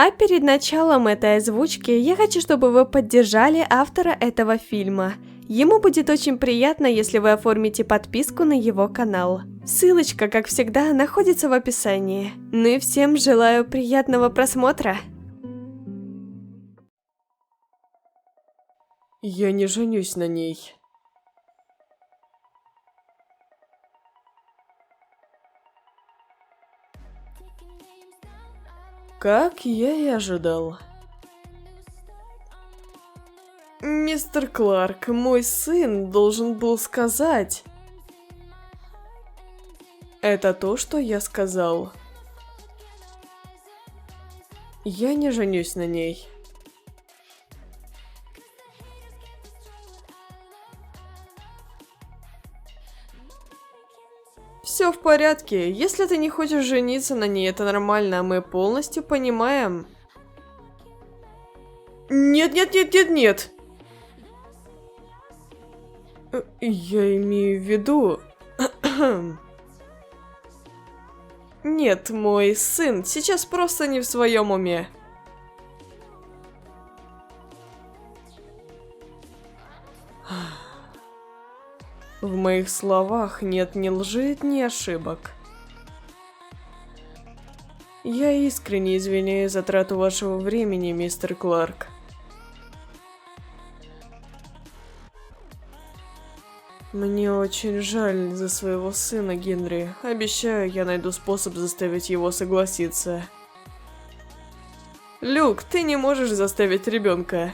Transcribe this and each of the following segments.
А перед началом этой озвучки я хочу, чтобы вы поддержали автора этого фильма. Ему будет очень приятно, если вы оформите подписку на его канал. Ссылочка, как всегда, находится в описании. Ну и всем желаю приятного просмотра. Я не женюсь на ней. Как я и ожидал. Мистер Кларк, мой сын должен был сказать. Это то, что я сказал. Я не женюсь на ней. Все в порядке. Если ты не хочешь жениться на ней, это нормально, мы полностью понимаем. Нет, нет, нет, нет, нет. Я имею в виду... Нет, мой сын сейчас просто не в своем уме. В моих словах нет ни лжи, ни ошибок. Я искренне извиняюсь за трату вашего времени, мистер Кларк. Мне очень жаль за своего сына, Генри. Обещаю, я найду способ заставить его согласиться. Люк, ты не можешь заставить ребенка.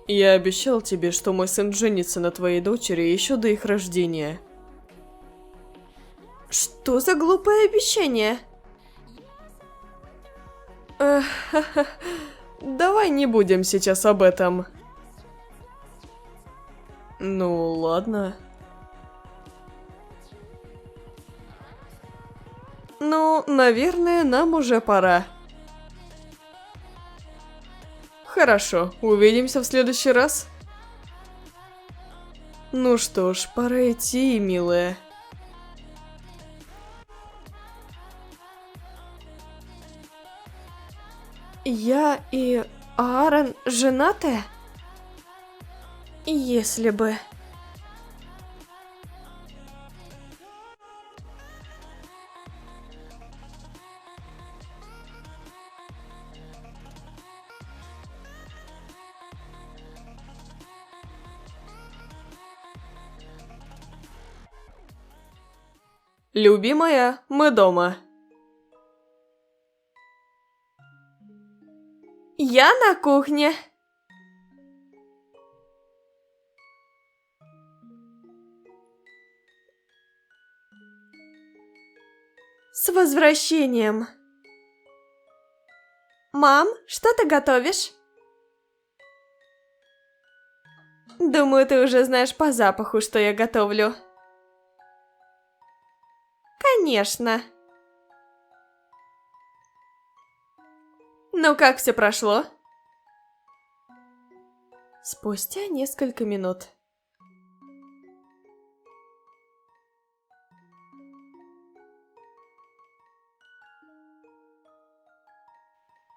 Я обещал тебе, что мой сын женится на твоей дочери еще до их рождения. Что за глупое обещание? Давай не будем сейчас об этом. Ну, ладно. Ну, наверное, нам уже пора. Хорошо, увидимся в следующий раз. Ну что ж, пора идти, милая. Я и Аарон женаты? Если бы... Любимая, мы дома. Я на кухне. С возвращением. Мам, что ты готовишь? Думаю, ты уже знаешь по запаху, что я готовлю. Конечно. Ну как все прошло? Спустя несколько минут.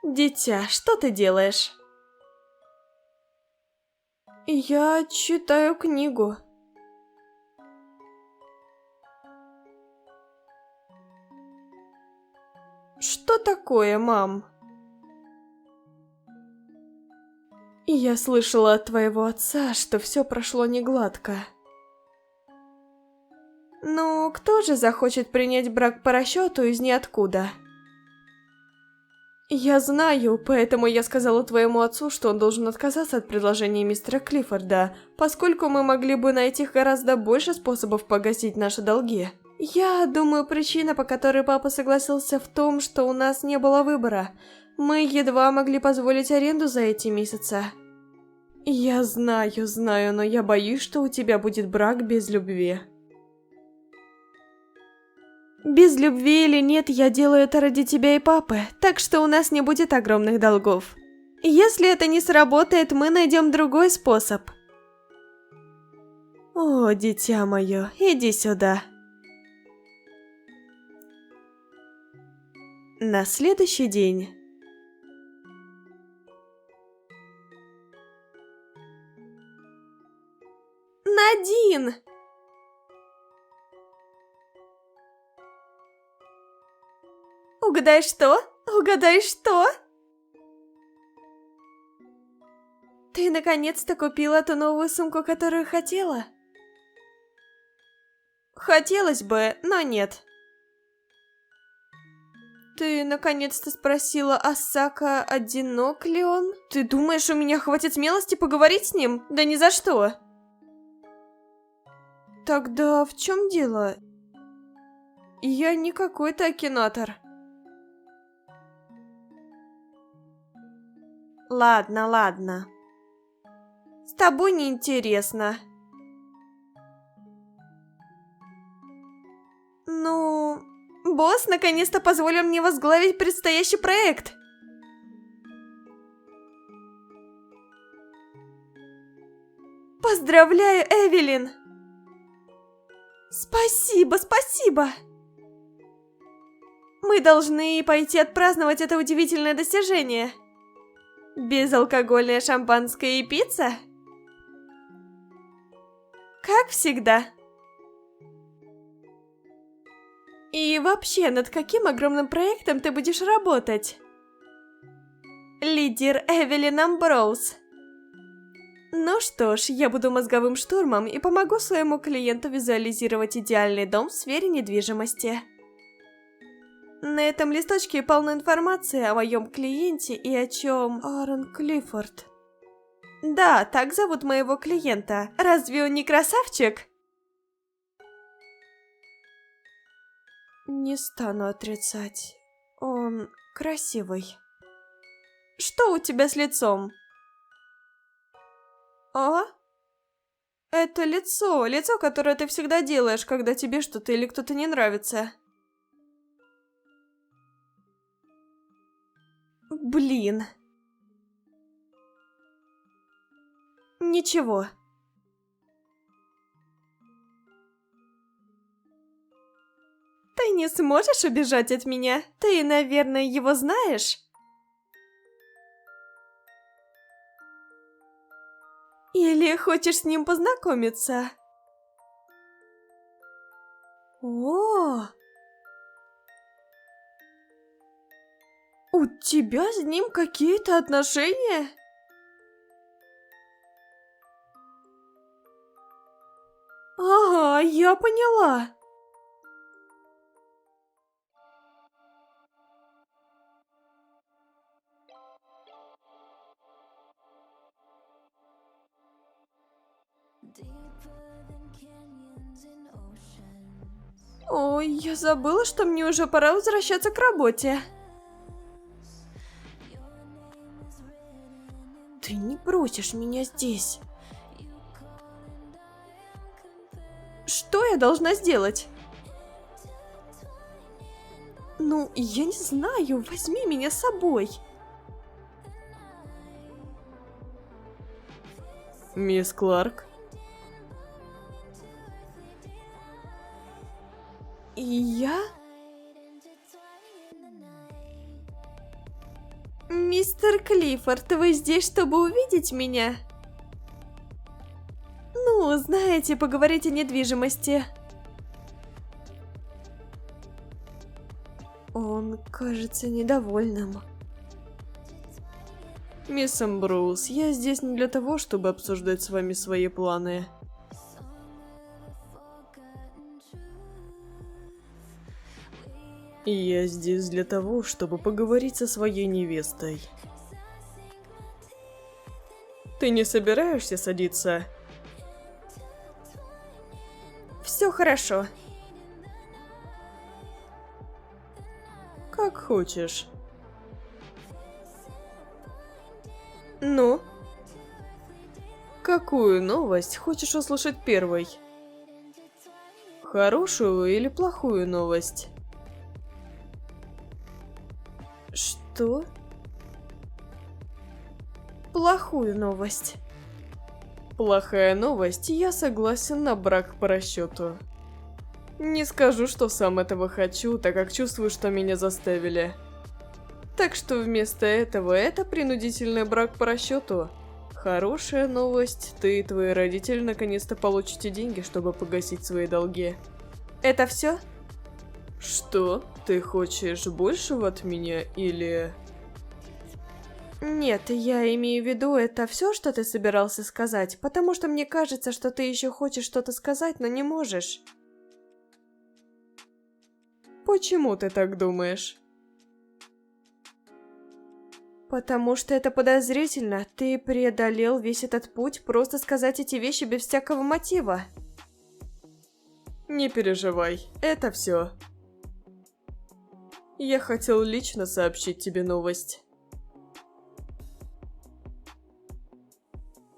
Дитя, что ты делаешь? Я читаю книгу. Что такое, мам? Я слышала от твоего отца, что все прошло негладко. Ну, кто же захочет принять брак по расчету из ниоткуда? Я знаю, поэтому я сказала твоему отцу, что он должен отказаться от предложения мистера Клиффорда, поскольку мы могли бы найти гораздо больше способов погасить наши долги. Я думаю, причина, по которой папа согласился, в том, что у нас не было выбора. Мы едва могли позволить аренду за эти месяцы. Я знаю, но я боюсь, что у тебя будет брак без любви. Без любви или нет, я делаю это ради тебя и папы, так что у нас не будет огромных долгов. Если это не сработает, мы найдем другой способ. О, дитя мое, иди сюда. На следующий день. Надин! Угадай что? Угадай что? Ты наконец-то купила ту новую сумку, которую хотела? Хотелось бы, но нет. Ты наконец-то спросила Асака, одинок ли он? Ты думаешь, у меня хватит смелости поговорить с ним? Да ни за что. Тогда в чем дело? Я не какой-то акинатор. Ладно, ладно. С тобой неинтересно. Ну, босс наконец-то позволил мне возглавить предстоящий проект. Поздравляю, Эвелин! Спасибо, спасибо! Мы должны пойти отпраздновать это удивительное достижение. Безалкогольное шампанское и пицца? Как всегда. И вообще, над каким огромным проектом ты будешь работать? Лидер Эвелин Амброуз. Ну что ж, я буду мозговым штурмом и помогу своему клиенту визуализировать идеальный дом в сфере недвижимости. На этом листочке полно информации о моем клиенте и о чем... Аарон Клиффорд. Да, так зовут моего клиента. Разве он не красавчик? Не стану отрицать. Он красивый. Что у тебя с лицом? А? Это лицо, которое ты всегда делаешь, когда тебе что-то или кто-то не нравится. Блин. Ничего. Ты не сможешь убежать от меня? Ты, наверное, его знаешь? Или хочешь с ним познакомиться? О! У тебя с ним какие-то отношения? Ага, я поняла. Ой, я забыла, что мне уже пора возвращаться к работе. Ты не бросишь меня здесь. Что я должна сделать? Ну, я не знаю, возьми меня с собой. Мисс Кларк? И я? Мистер Клиффорд, вы здесь, чтобы увидеть меня? Ну, знаете, поговорить о недвижимости. Он кажется недовольным. Мисс Амброуз, я здесь не для того, чтобы обсуждать с вами свои планы. Я здесь для того, чтобы поговорить со своей невестой. Ты не собираешься садиться? Все хорошо. Как хочешь. Ну? Какую новость хочешь услышать первой? Хорошую или плохую новость? Что? Плохую новость. Плохая новость, я согласен на брак по расчету. Не скажу, что сам этого хочу, так как чувствую, что меня заставили. Так что вместо этого это принудительный брак по расчету. Хорошая новость, ты и твои родители наконец-то получите деньги, чтобы погасить свои долги. Это все? Что? Ты хочешь большего от меня или... Нет, я имею в виду, это все, что ты собирался сказать, потому что мне кажется, что ты еще хочешь что-то сказать, но не можешь. Почему ты так думаешь? Потому что это подозрительно. Ты преодолел весь этот путь просто сказать эти вещи без всякого мотива. Не переживай, это все. Я хотел лично сообщить тебе новость.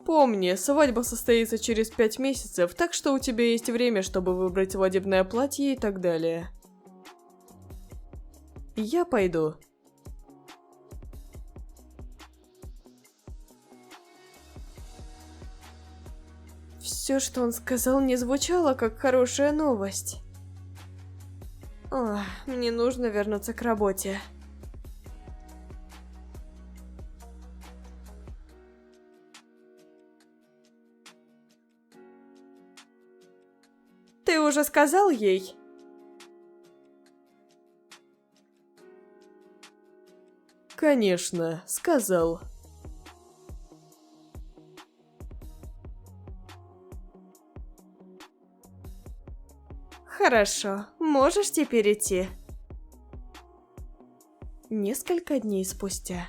Помни, свадьба состоится через 5 месяцев, так что у тебя есть время, чтобы выбрать свадебное платье и так далее. Я пойду. Все, что он сказал, не звучало как хорошая новость. Ох, мне нужно вернуться к работе. Ты уже сказал ей? Конечно, сказал. Хорошо, можешь теперь идти. Несколько дней спустя.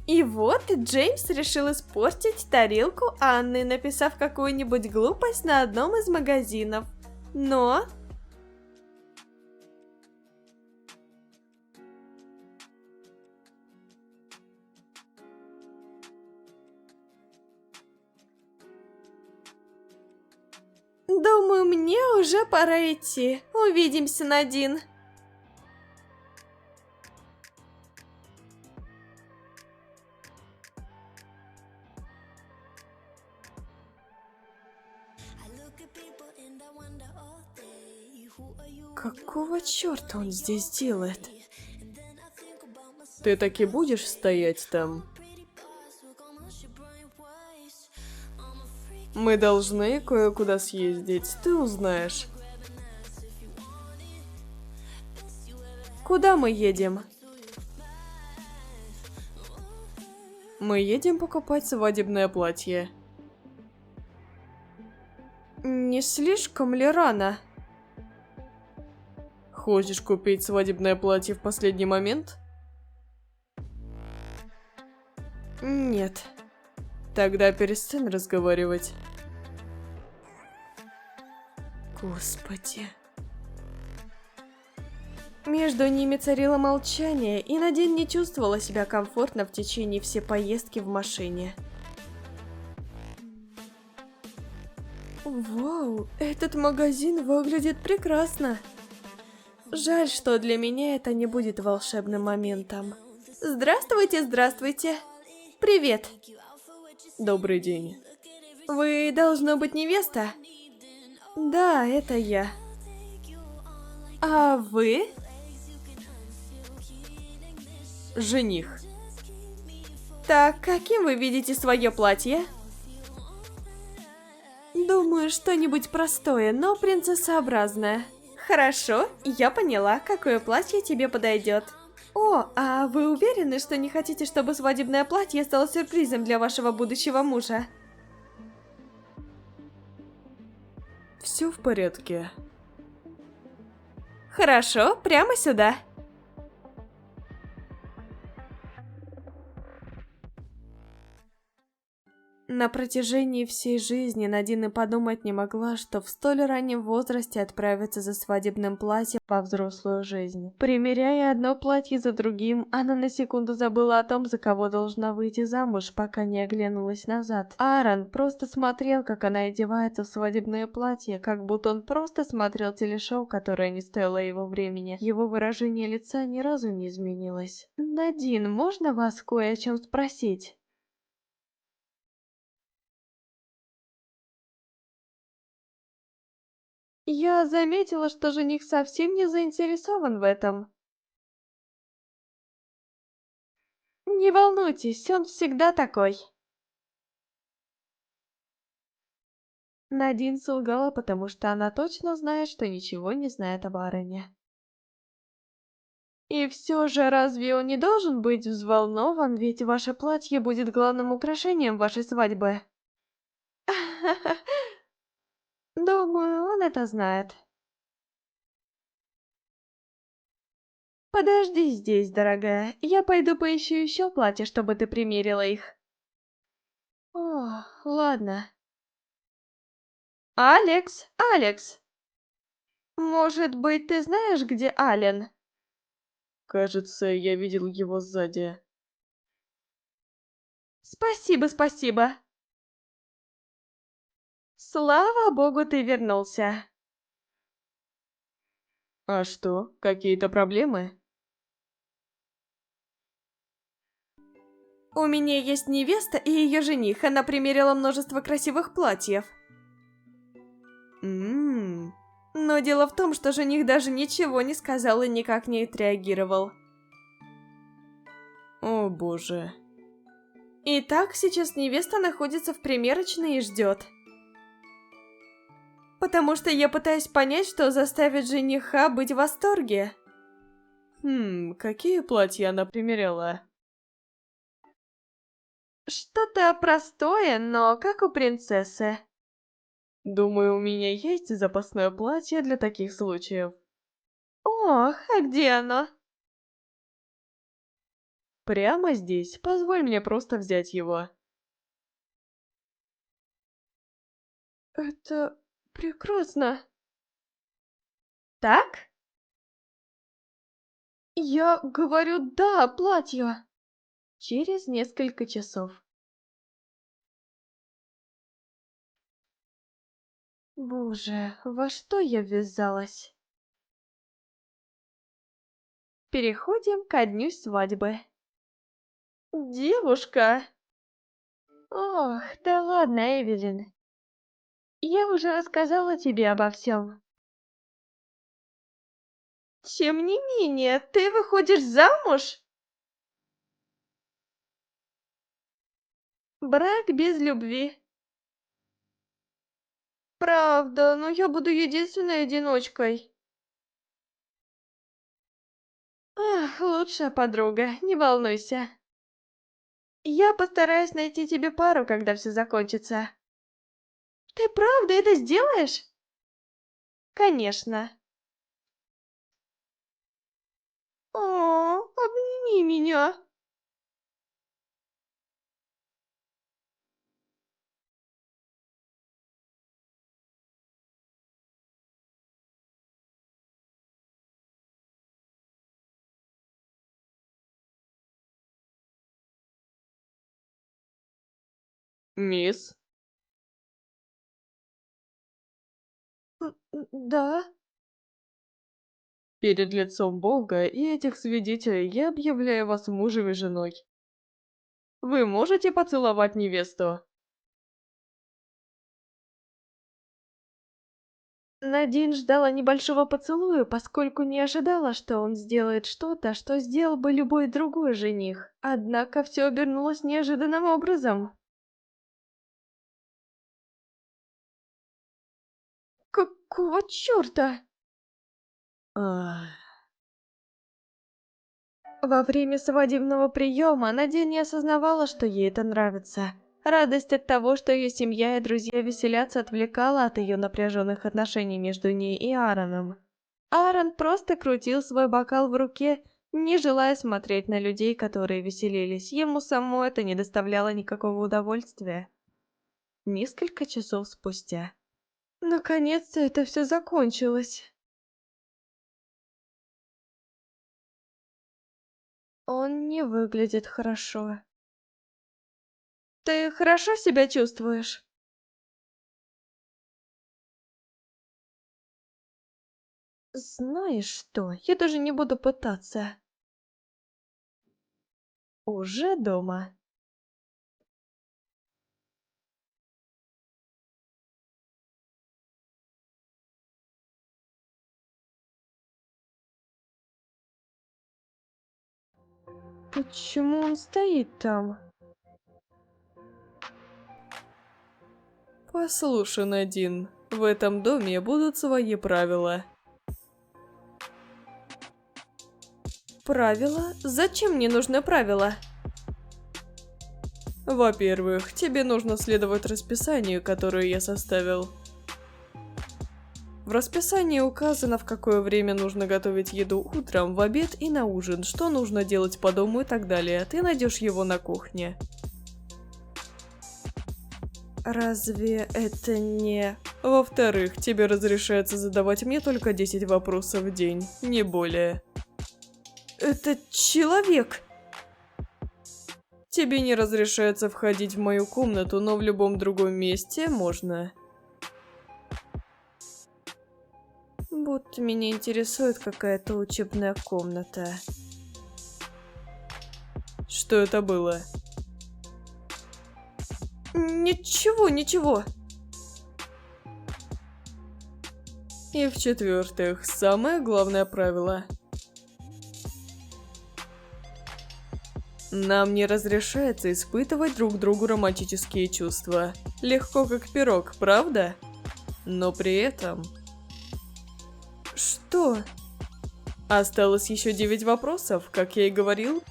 И вот Джеймс решил испортить тарелку Анны, написав какую-нибудь глупость на одном из магазинов. Но... Думаю, мне уже пора идти. Увидимся, Надин. Какого черта он здесь делает? Ты таки будешь стоять там? Мы должны кое-куда съездить, ты узнаешь. Куда мы едем? Мы едем покупать свадебное платье. Не слишком ли рано? Хочешь купить свадебное платье в последний момент? Нет. Тогда перестань разговаривать. Господи. Между ними царило молчание, и Надин не чувствовала себя комфортно в течение всей поездки в машине. Вау, этот магазин выглядит прекрасно. Жаль, что для меня это не будет волшебным моментом. Здравствуйте, здравствуйте. Привет. Добрый день. Вы, должно быть, невеста? Да, это я. А вы? Жених. Так, каким вы видите свое платье? Думаю, что-нибудь простое, но принцессообразное. Хорошо, я поняла, какое платье тебе подойдет. О, а вы уверены, что не хотите, чтобы свадебное платье стало сюрпризом для вашего будущего мужа? Все в порядке. Хорошо, прямо сюда. На протяжении всей жизни Надин и подумать не могла, что в столь раннем возрасте отправится за свадебным платьем во взрослую жизнь. Примеряя одно платье за другим, она на секунду забыла о том, за кого должна выйти замуж, пока не оглянулась назад. Аарон просто смотрел, как она одевается в свадебное платье, как будто он просто смотрел телешоу, которое не стоило его времени. Его выражение лица ни разу не изменилось. «Надин, можно вас кое о чем спросить?» Я заметила, что жених совсем не заинтересован в этом. Не волнуйтесь, он всегда такой. Надин солгала, потому что она точно знает, что ничего не знает об Аароне. И все же, разве он не должен быть взволнован, ведь ваше платье будет главным украшением вашей свадьбы? Думаю, он это знает. Подожди здесь, дорогая. Я пойду поищу еще платье, чтобы ты примерила их. О, ладно. Алекс, Алекс, может быть, ты знаешь, где Ален? Кажется, я видел его сзади. Спасибо, спасибо. Слава богу, ты вернулся. А что, какие-то проблемы? У меня есть невеста и ее жених. Она примерила множество красивых платьев. Ммм, Но дело в том, что жених даже ничего не сказал и никак не отреагировал. о боже. Итак, сейчас невеста находится в примерочной и ждет. Потому что я пытаюсь понять, что заставит жениха быть в восторге. Какие платья она примеряла? Что-то простое, но как у принцессы. Думаю, у меня есть запасное платье для таких случаев. Ох, а где оно? Прямо здесь, позволь мне просто взять его. Это прекрасно. Так? Я говорю «да» платью. Через несколько часов. Боже, во что я ввязалась? Переходим ко дню свадьбы. Девушка! Ох, да ладно, Эвелин. Я уже рассказала тебе обо всем. Тем не менее, ты выходишь замуж? Брак без любви. Правда, но я буду единственной одиночкой. Ах, лучшая подруга, не волнуйся. Я постараюсь найти тебе пару, когда все закончится. Ты правда это сделаешь? Конечно. О, обними меня. Мисс, Да? перед лицом Бога и этих свидетелей я объявляю вас мужем и женой. Вы можете поцеловать невесту? Надин ждала небольшого поцелуя, поскольку не ожидала, что он сделает что-то, что сделал бы любой другой жених. Однако все обернулось неожиданным образом. Какого черта? Ах, Во время свадебного приема Надин не осознавала, что ей это нравится. Радость от того, что ее семья и друзья веселятся, отвлекала от ее напряженных отношений между ней и Аароном. Аарон просто крутил свой бокал в руке, не желая смотреть на людей, которые веселились. Ему самому это не доставляло никакого удовольствия. Несколько часов спустя. Наконец-то это все закончилось. Он не выглядит хорошо. Ты хорошо себя чувствуешь? Знаешь что, я даже не буду пытаться. Уже дома. Почему он стоит там? Послушай, Надин, в этом доме будут свои правила. Правила? Зачем мне нужны правила? Во-первых, тебе нужно следовать расписанию, которое я составил. В расписании указано, в какое время нужно готовить еду утром, в обед и на ужин, что нужно делать по дому и так далее. Ты найдешь его на кухне. Разве это не... Во-вторых, тебе разрешается задавать мне только 10 вопросов в день, не более. Это человек! Тебе не разрешается входить в мою комнату, но в любом другом месте можно. Будто меня интересует какая-то учебная комната. Что это было? Ничего, ничего. И в-четвертых, самое главное правило. Нам не разрешается испытывать друг другу романтические чувства. Легко как пирог, правда? Но при этом... Что? Осталось еще 9 вопросов, как я и говорил.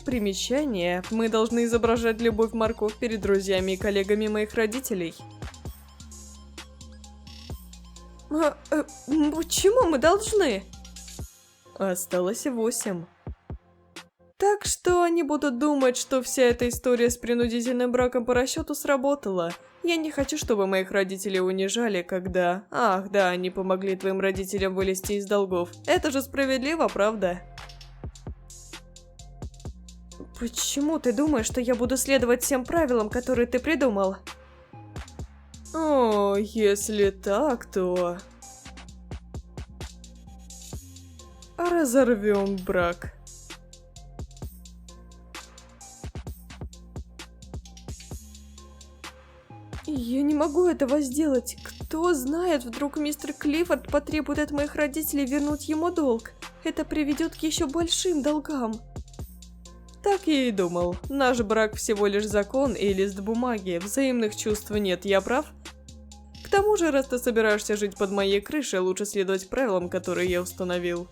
Примечание. Мы должны изображать любовь-морковь перед друзьями и коллегами моих родителей. Почему мы должны? Осталось 8. Так что Они будут думать, что вся эта история с принудительным браком по расчету сработала. Я не хочу, чтобы моих родителей унижали, когда... Ах, да, они помогли твоим родителям вылезти из долгов. Это же справедливо, правда? Почему ты думаешь, что я буду следовать всем правилам, которые ты придумал? О, если так, то... Разорвем брак. Я не могу этого сделать. Кто знает, вдруг мистер Клиффорд потребует от моих родителей вернуть ему долг. Это приведет к еще большим долгам. Так я и думал. Наш брак всего лишь закон и лист бумаги. Взаимных чувств нет, я прав? К тому же, раз ты собираешься жить под моей крышей, лучше следовать правилам, которые я установил.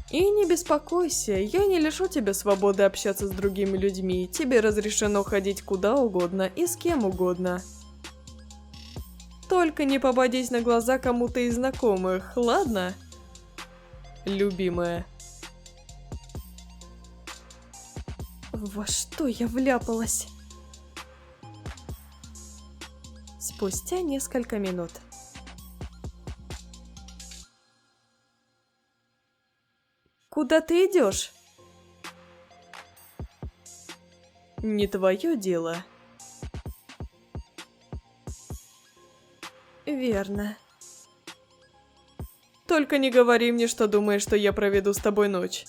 И не беспокойся, я не лишу тебя свободы общаться с другими людьми. Тебе разрешено ходить куда угодно и с кем угодно. Только не попадись на глаза кому-то из знакомых, ладно? Любимая. Во что я вляпалась? Спустя несколько минут. Куда ты идешь? Не твое дело. Верно. Только не говори мне, что думаешь, что я проведу с тобой ночь.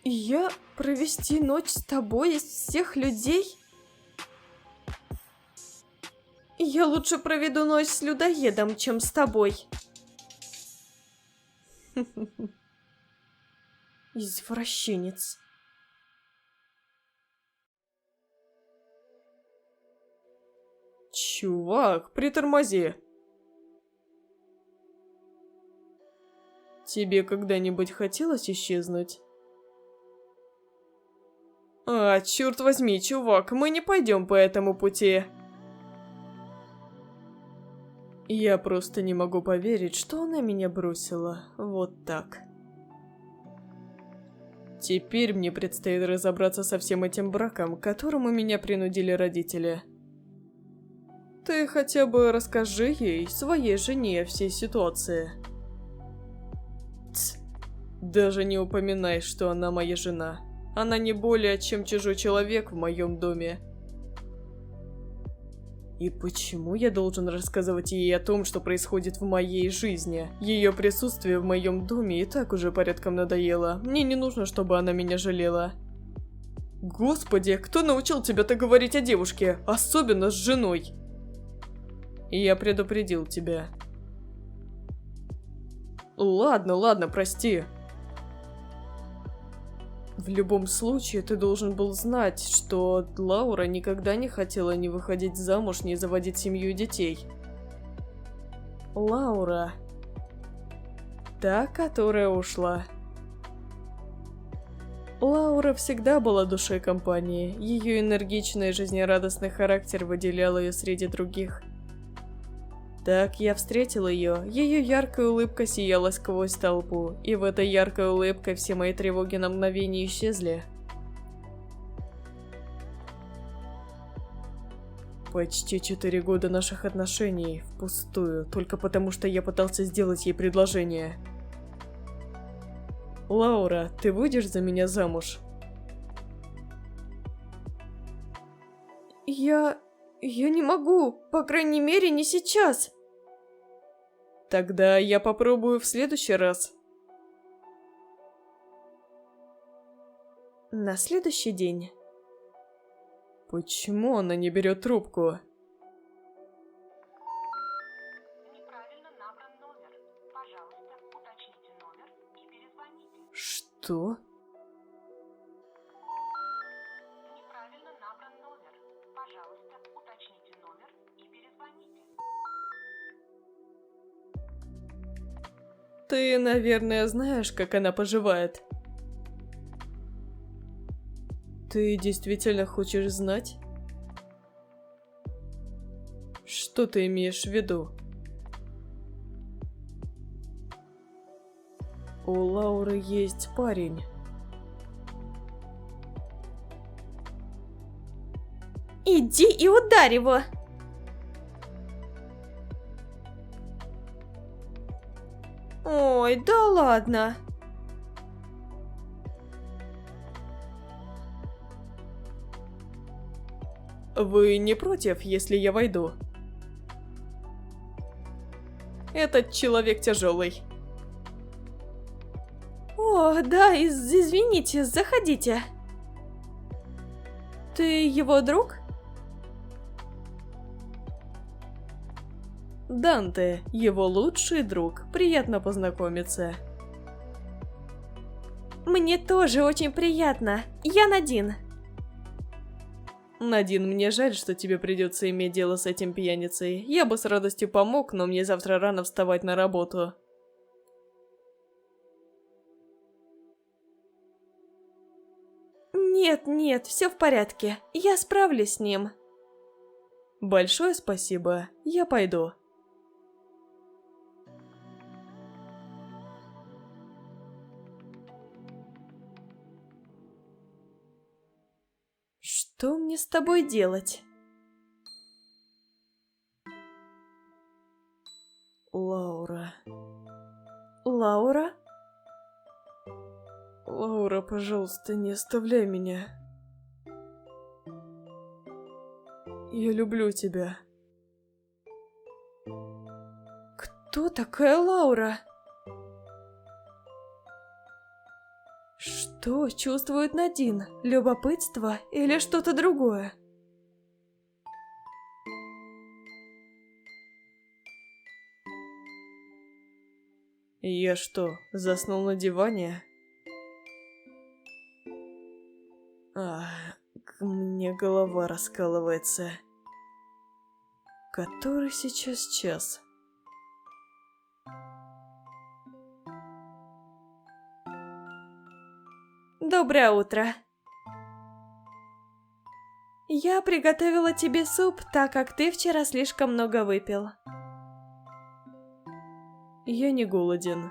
Я провести ночь с тобой из всех людей? Я лучше проведу ночь с людоедом, чем с тобой. Извращенец. Чувак, притормози. Тебе когда-нибудь хотелось исчезнуть? А, черт возьми, чувак, мы не пойдем по этому пути. Я просто не могу поверить, что она меня бросила. Вот так. Теперь мне предстоит разобраться со всем этим браком, к которому меня принудили родители. Ты хотя бы расскажи ей, своей жене, о всей ситуации. Тс. Даже не упоминай, что она моя жена. Она не более чем чужой человек в моем доме. И почему я должен рассказывать ей о том, что происходит в моей жизни? Ее присутствие в моем доме и так уже порядком надоело. Мне не нужно, чтобы она меня жалела. Господи, кто научил тебя так говорить о девушке? Особенно с женой. Я предупредил тебя. Ладно, прости. В любом случае, ты должен был знать, что Лаура никогда не хотела ни выходить замуж, ни заводить семью и детей. Лаура. Та, которая ушла. Лаура всегда была душой компании. Ее энергичный и жизнерадостный характер выделял ее среди других. Так я встретил ее яркая улыбка сияла сквозь толпу, и в этой яркой улыбке все мои тревоги на мгновение исчезли. Почти 4 года наших отношений впустую, только потому что я пытался сделать ей предложение. Лаура, ты выйдешь за меня замуж? Я не могу, по крайней мере, не сейчас. Тогда я попробую в следующий раз. На следующий день. Почему она не берет трубку? Неправильно набран номер. Пожалуйста, уточните номер и перезвоните. Что? Неправильно набран номер. Пожалуйста, уточните номер и перезвоните. Ты, наверное, знаешь, как она поживает. Ты действительно хочешь знать? Что ты имеешь в виду? У Лауры есть парень. Иди и ударь его! Ой, да ладно. Вы не против, если я войду? Этот человек тяжелый. О, да, извините, заходите. Ты его друг? Данте, его лучший друг. Приятно познакомиться. Мне тоже очень приятно. Я Надин. Надин, мне жаль, что тебе придется иметь дело с этим пьяницей. Я бы с радостью помог, но мне завтра рано вставать на работу. Нет, все в порядке. Я справлюсь с ним. Большое спасибо. Я пойду. Что мне с тобой делать? Лаура. Лаура? Лаура, пожалуйста, не оставляй меня. Я люблю тебя. Кто такая Лаура? Что чувствует Надин? Любопытство или что-то другое? Я что, заснул на диване? Мне голова раскалывается. Который сейчас час? Доброе утро. Я приготовила тебе суп, так как ты вчера слишком много выпил. Я не голоден.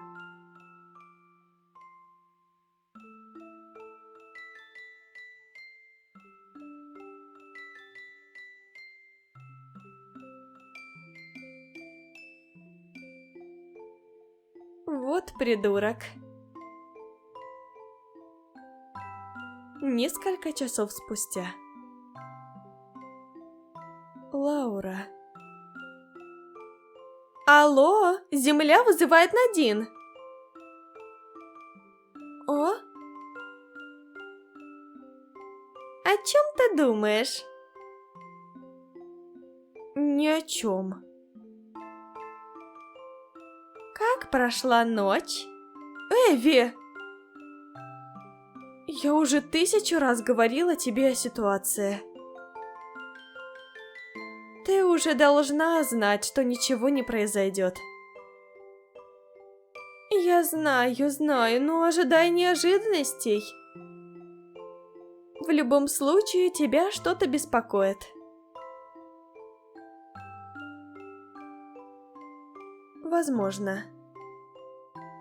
Вот придурок. Несколько часов спустя. Лаура. Алло, Земля вызывает Надин. О? О чем ты думаешь? Ни о чем. Как прошла ночь? Эви! Я уже 1000 раз говорила тебе о ситуации. Ты уже должна знать, что ничего не произойдет. Я знаю, но ожидай неожиданностей. В любом случае, тебя что-то беспокоит. Возможно.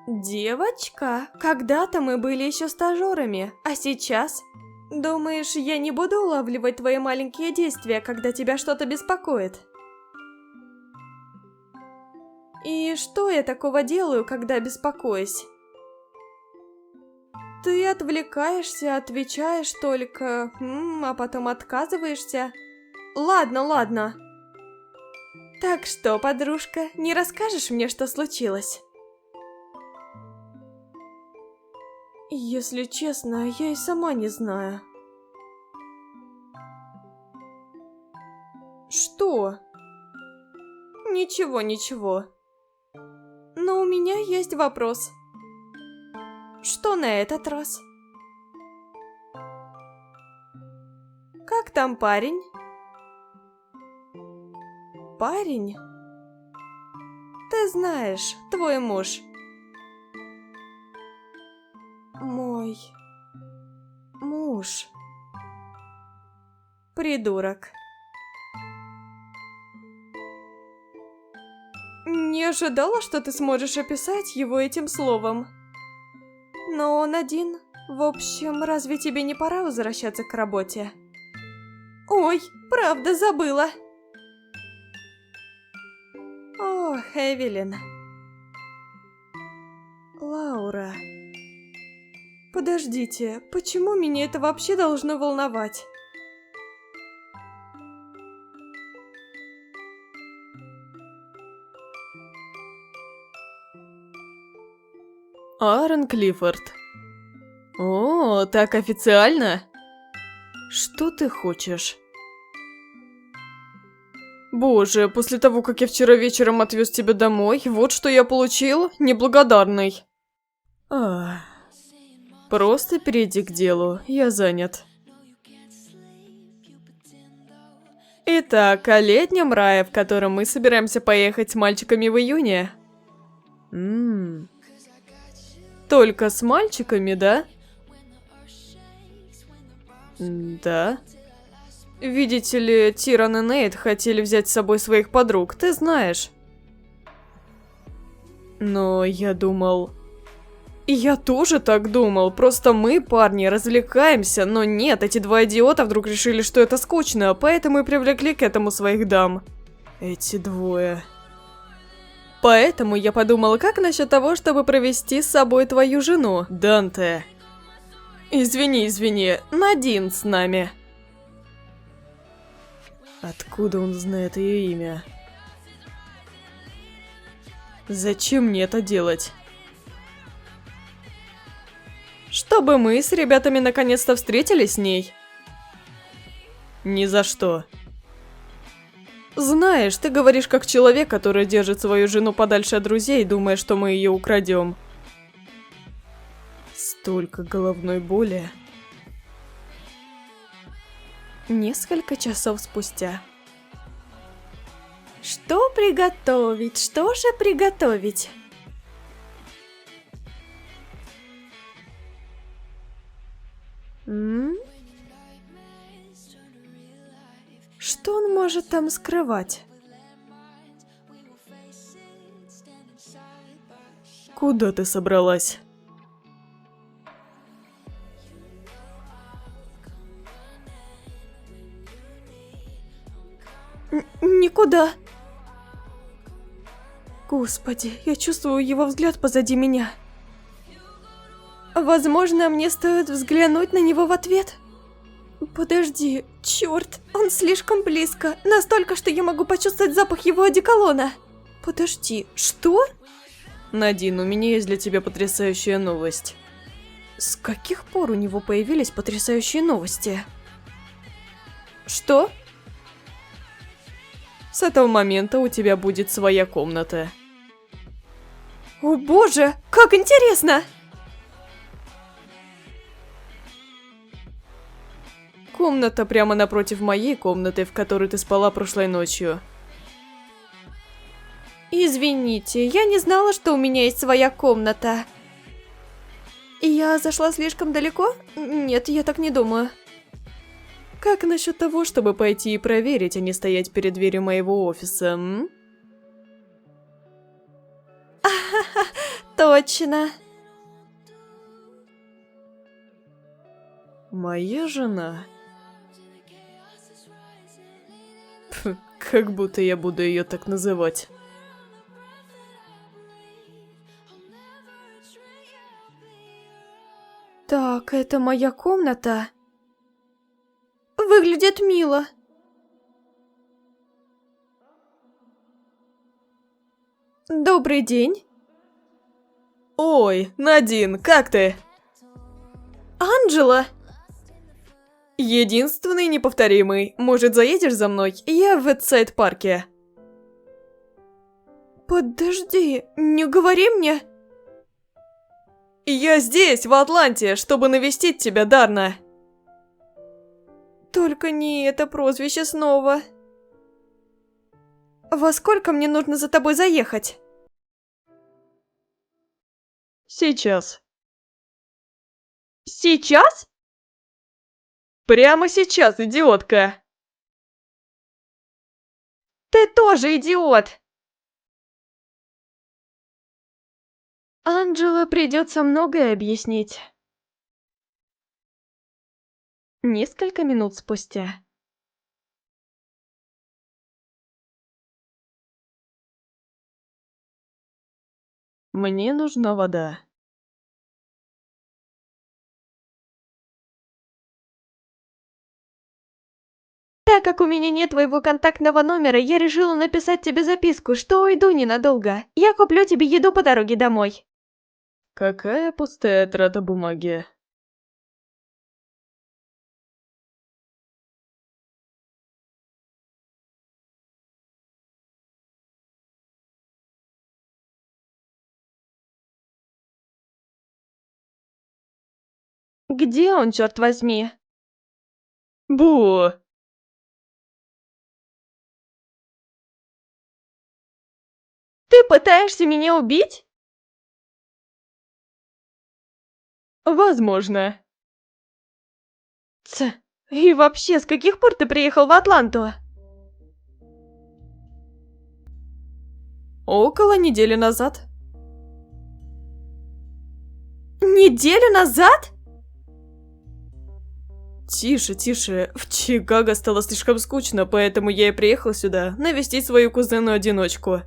Девочка, когда-то мы были еще стажерами, а сейчас... Думаешь, я не буду улавливать твои маленькие действия, когда тебя что-то беспокоит? И что я такого делаю, когда беспокоюсь? Ты отвлекаешься, отвечаешь только, а потом отказываешься. Ладно. Так что, подружка, не расскажешь мне, что случилось? Если честно, я и сама не знаю. Что? Ничего. Но у меня есть вопрос. Что на этот раз? Как там парень? Парень? Ты знаешь, твой муж. Мой муж. Придурок. Не ожидала, что ты сможешь описать его этим словом. Но он один. В общем, разве тебе не пора возвращаться к работе? Ой, правда, забыла. Ох, Эвелин. Лаура. Подождите, почему меня это вообще должно волновать? Аарон Клиффорд. О, так официально? Что ты хочешь? Боже, после того, как я вчера вечером отвез тебя домой, вот что я получил, неблагодарный. Просто перейди к делу, я занят. Итак, о летнем рае, в котором мы собираемся поехать с мальчиками в июне. Только с мальчиками, да? Да. Видите ли, Тиран и Нейт хотели взять с собой своих подруг, ты знаешь. Но я думал... Я тоже так думал, просто мы, парни, развлекаемся, но нет, эти два идиота вдруг решили, что это скучно, поэтому и привлекли к этому своих дам. Эти двое. Поэтому я подумала, как насчет того, чтобы провести с собой твою жену, Данте. Извини, Надин с нами. Откуда он знает ее имя? Зачем мне это делать? Чтобы мы с ребятами наконец-то встретились с ней. Ни за что. Знаешь, ты говоришь как человек, который держит свою жену подальше от друзей, думая, что мы ее украдем. Столько головной боли. Несколько часов спустя. Что приготовить? Что же приготовить? Что он может там скрывать? Куда ты собралась? Никуда. Господи, я чувствую его взгляд позади меня. Возможно, мне стоит взглянуть на него в ответ? Подожди, черт, он слишком близко, настолько, что я могу почувствовать запах его одеколона. Подожди, что? Надин, у меня есть для тебя потрясающая новость. С каких пор у него появились потрясающие новости? Что? С этого момента у тебя будет своя комната. О боже, как интересно! Комната прямо напротив моей комнаты, в которой ты спала прошлой ночью. Извините, я не знала, что у меня есть своя комната. Я зашла слишком далеко? Нет, я так не думаю. Как насчет того, чтобы пойти и проверить, а не стоять перед дверью моего офиса, м? Точно. Моя жена. Пф, как будто я буду ее так называть. Так, это моя комната. Выглядит мило. Добрый день. Ой, Надин, как ты? Анджела! Единственный неповторимый. Может, заедешь за мной? Я в Эдсайд-парке. Подожди, не говори мне. Я здесь, в Атланте, чтобы навестить тебя, Дарна. Только не это прозвище снова. Во сколько мне нужно за тобой заехать? Сейчас. Сейчас? Прямо сейчас, идиотка. Ты тоже идиот! Анджела, придется многое объяснить. Несколько минут спустя. Мне нужна вода. Так как у меня нет твоего контактного номера, я решила написать тебе записку, что уйду ненадолго. Я куплю тебе еду по дороге домой. Какая пустая трата бумаги. Где он, черт возьми? Бу! Ты пытаешься меня убить? Возможно. Ц. И вообще, с каких пор ты приехал в Атланту? Около недели назад. Неделю назад? Тише, тише. В Чикаго стало слишком скучно, поэтому я и приехал сюда навестить свою кузену-одиночку.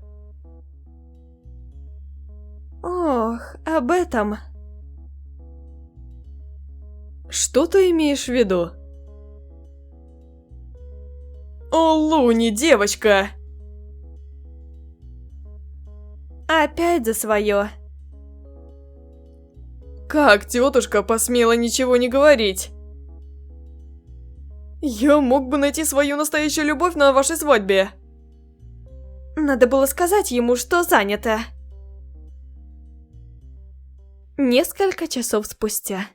Ох, об этом. Что ты имеешь в виду? О, Луни, девочка! Опять за свое. Как тетушка посмела ничего не говорить? Я мог бы найти свою настоящую любовь на вашей свадьбе. Надо было сказать ему, что занято. Несколько часов спустя.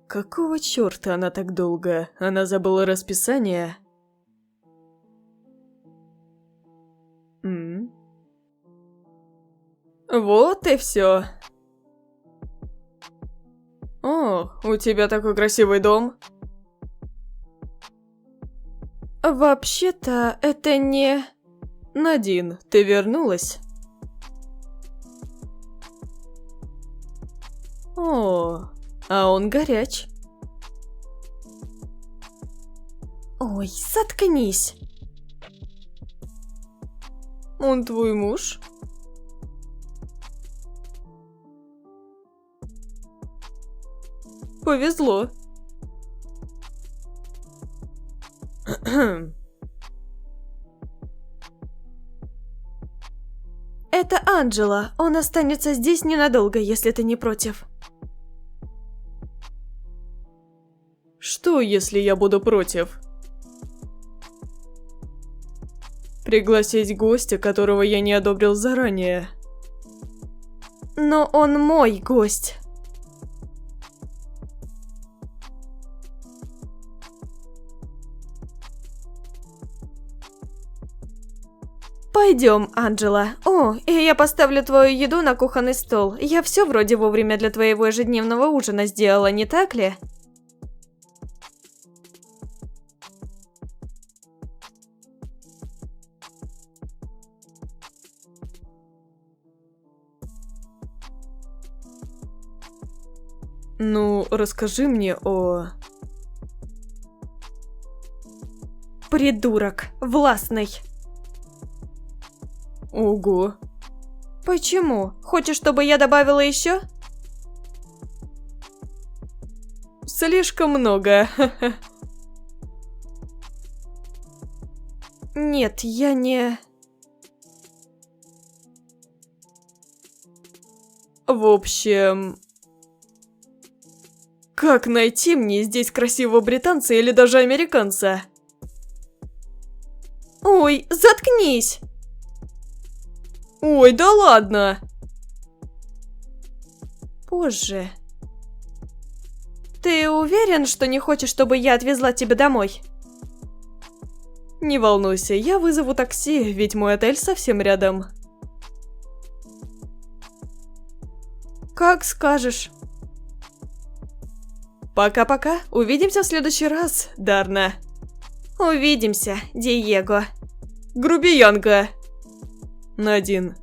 Какого черта она так долго? Она забыла расписание? Вот и все. О, у тебя такой красивый дом. Вообще-то, это не... Надин, ты вернулась? О, а он горяч. Ой, заткнись. Он твой муж? Повезло. Это Анджела. Он останется здесь ненадолго, если ты не против. Что, если я буду против? Пригласить гостя, которого я не одобрил заранее. Но он мой гость. Пойдем, Анджела. О, и я поставлю твою еду на кухонный стол. Я все вроде вовремя для твоего ежедневного ужина сделала, не так ли? Ну, расскажи мне о... Придурок. Властный. Ого. Почему? Хочешь, чтобы я добавила еще? Слишком много. Нет, я не... В общем... Как найти мне здесь красивого британца или даже американца? Ой, заткнись! Ой, да ладно! Позже. Ты уверен, что не хочешь, чтобы я отвезла тебя домой? Не волнуйся, я вызову такси, ведь мой отель совсем рядом. Как скажешь. Пока-пока, увидимся в следующий раз, Дарна. Увидимся, Диего. Грубиянка. Надин.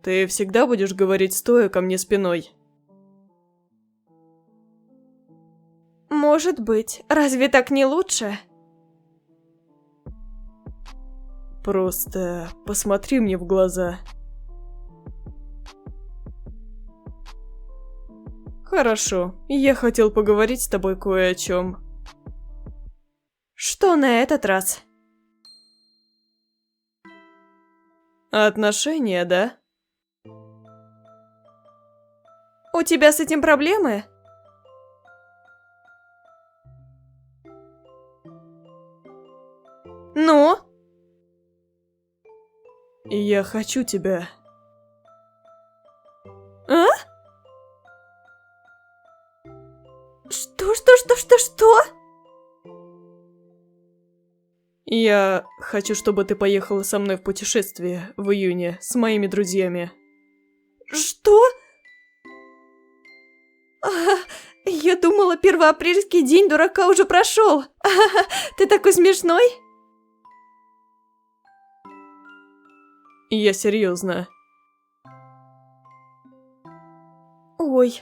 Ты всегда будешь говорить стоя ко мне спиной? Может быть, разве так не лучше? Просто посмотри мне в глаза. Хорошо, я хотел поговорить с тобой кое о чем. Что на этот раз? Отношения, да? У тебя с этим проблемы? Ну? Я хочу тебя. А? Что? Я хочу, чтобы ты поехала со мной в путешествие в июне с моими друзьями. Что? Я думала, первоапрельский день дурака уже прошел. Ты такой смешной. Я серьезно. Ой.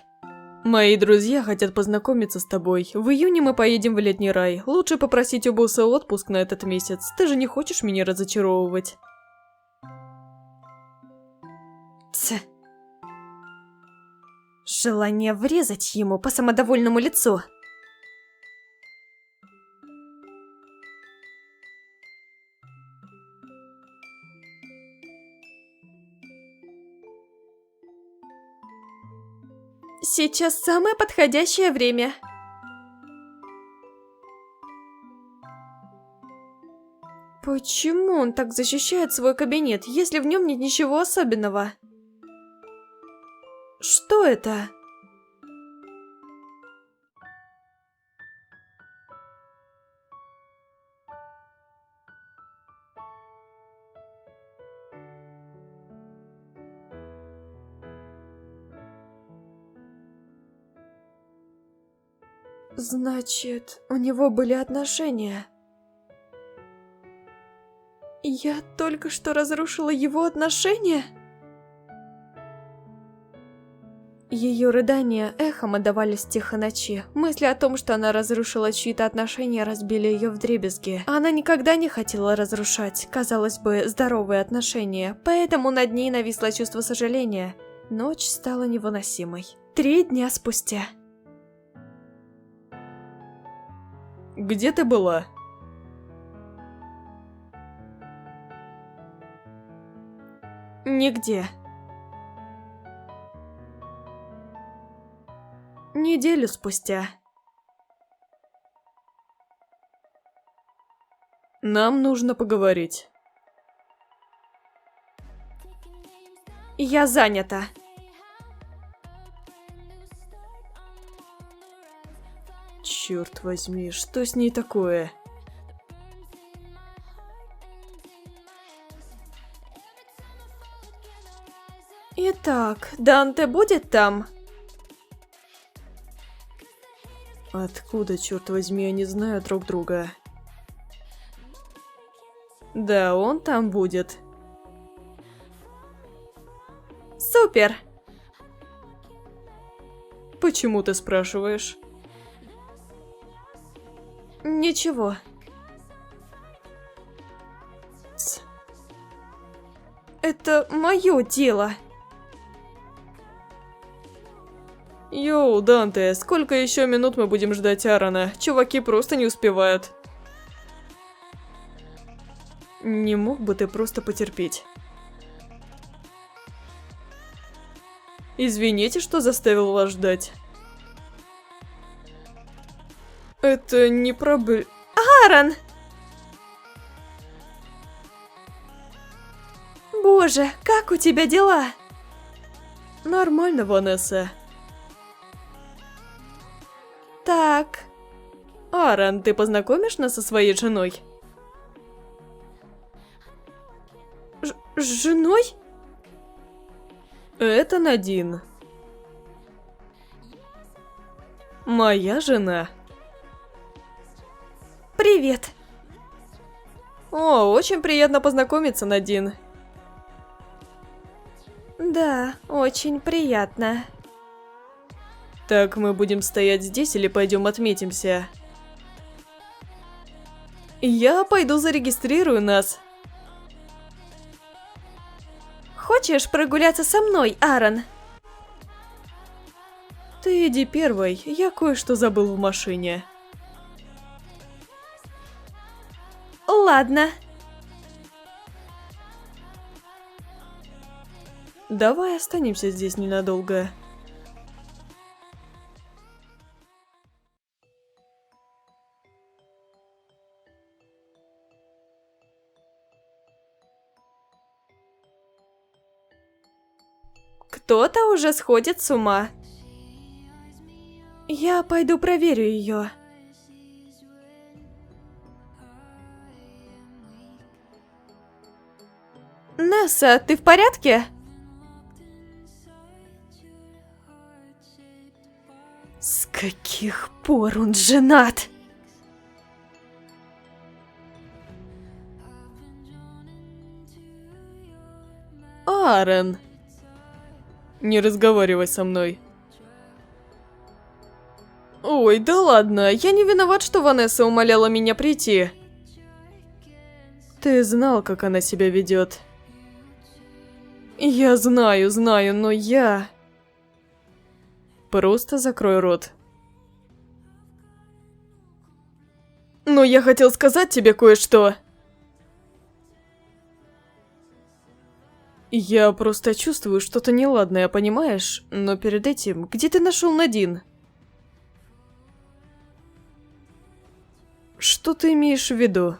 Мои друзья хотят познакомиться с тобой. В июне мы поедем в летний рай. Лучше попросить у босса отпуск на этот месяц. Ты же не хочешь меня разочаровывать. Ц. Желание врезать ему по самодовольному лицу. Сейчас самое подходящее время. Почему он так защищает свой кабинет, если в нем нет ничего особенного? Что это? Значит, у него были отношения. Я только что разрушила его отношения? Ее рыдания эхом отдавались в тихой ночи. Мысли о том, что она разрушила чьи-то отношения, разбили ее вдребезги. Она никогда не хотела разрушать, казалось бы, здоровые отношения, поэтому над ней нависло чувство сожаления. Ночь стала невыносимой. 3 дня спустя. Где ты была? Нигде. Неделю спустя. Нам нужно поговорить. Я занята. Черт возьми, что с ней такое? Итак, Данте будет там? Откуда, черт возьми, они знают друг друга? Да, он там будет. Супер! Почему ты спрашиваешь? Ничего. Это мое дело. Йоу, Данте, сколько еще минут мы будем ждать Аарона? Чуваки просто не успевают. Не мог бы ты просто потерпеть? Извините, что заставил вас ждать. Это не проблема. Аарон! Боже, как у тебя дела? Нормально, Ванесса. Так. Аарон, ты познакомишь нас со своей женой? С женой? Это Надин. Моя жена. Привет. О, очень приятно познакомиться, Надин. Да, очень приятно. Так, мы будем стоять здесь или пойдем отметимся? Я пойду зарегистрирую нас. Хочешь прогуляться со мной, Аарон? Ты иди первой, я кое-что забыл в машине. Ладно. Давай останемся здесь ненадолго. Кто-то уже сходит с ума. Я пойду проверю ее. Несса, ты в порядке? С каких пор он женат? Аарон! Не разговаривай со мной. Ой, да ладно, я не виноват, что Ванесса умоляла меня прийти. Ты знал, как она себя ведет. Я знаю, но я... Просто закрой рот. Но я хотел сказать тебе кое-что. Я просто чувствую что-то неладное, понимаешь? Но перед этим, где ты нашел Надин? Что ты имеешь в виду?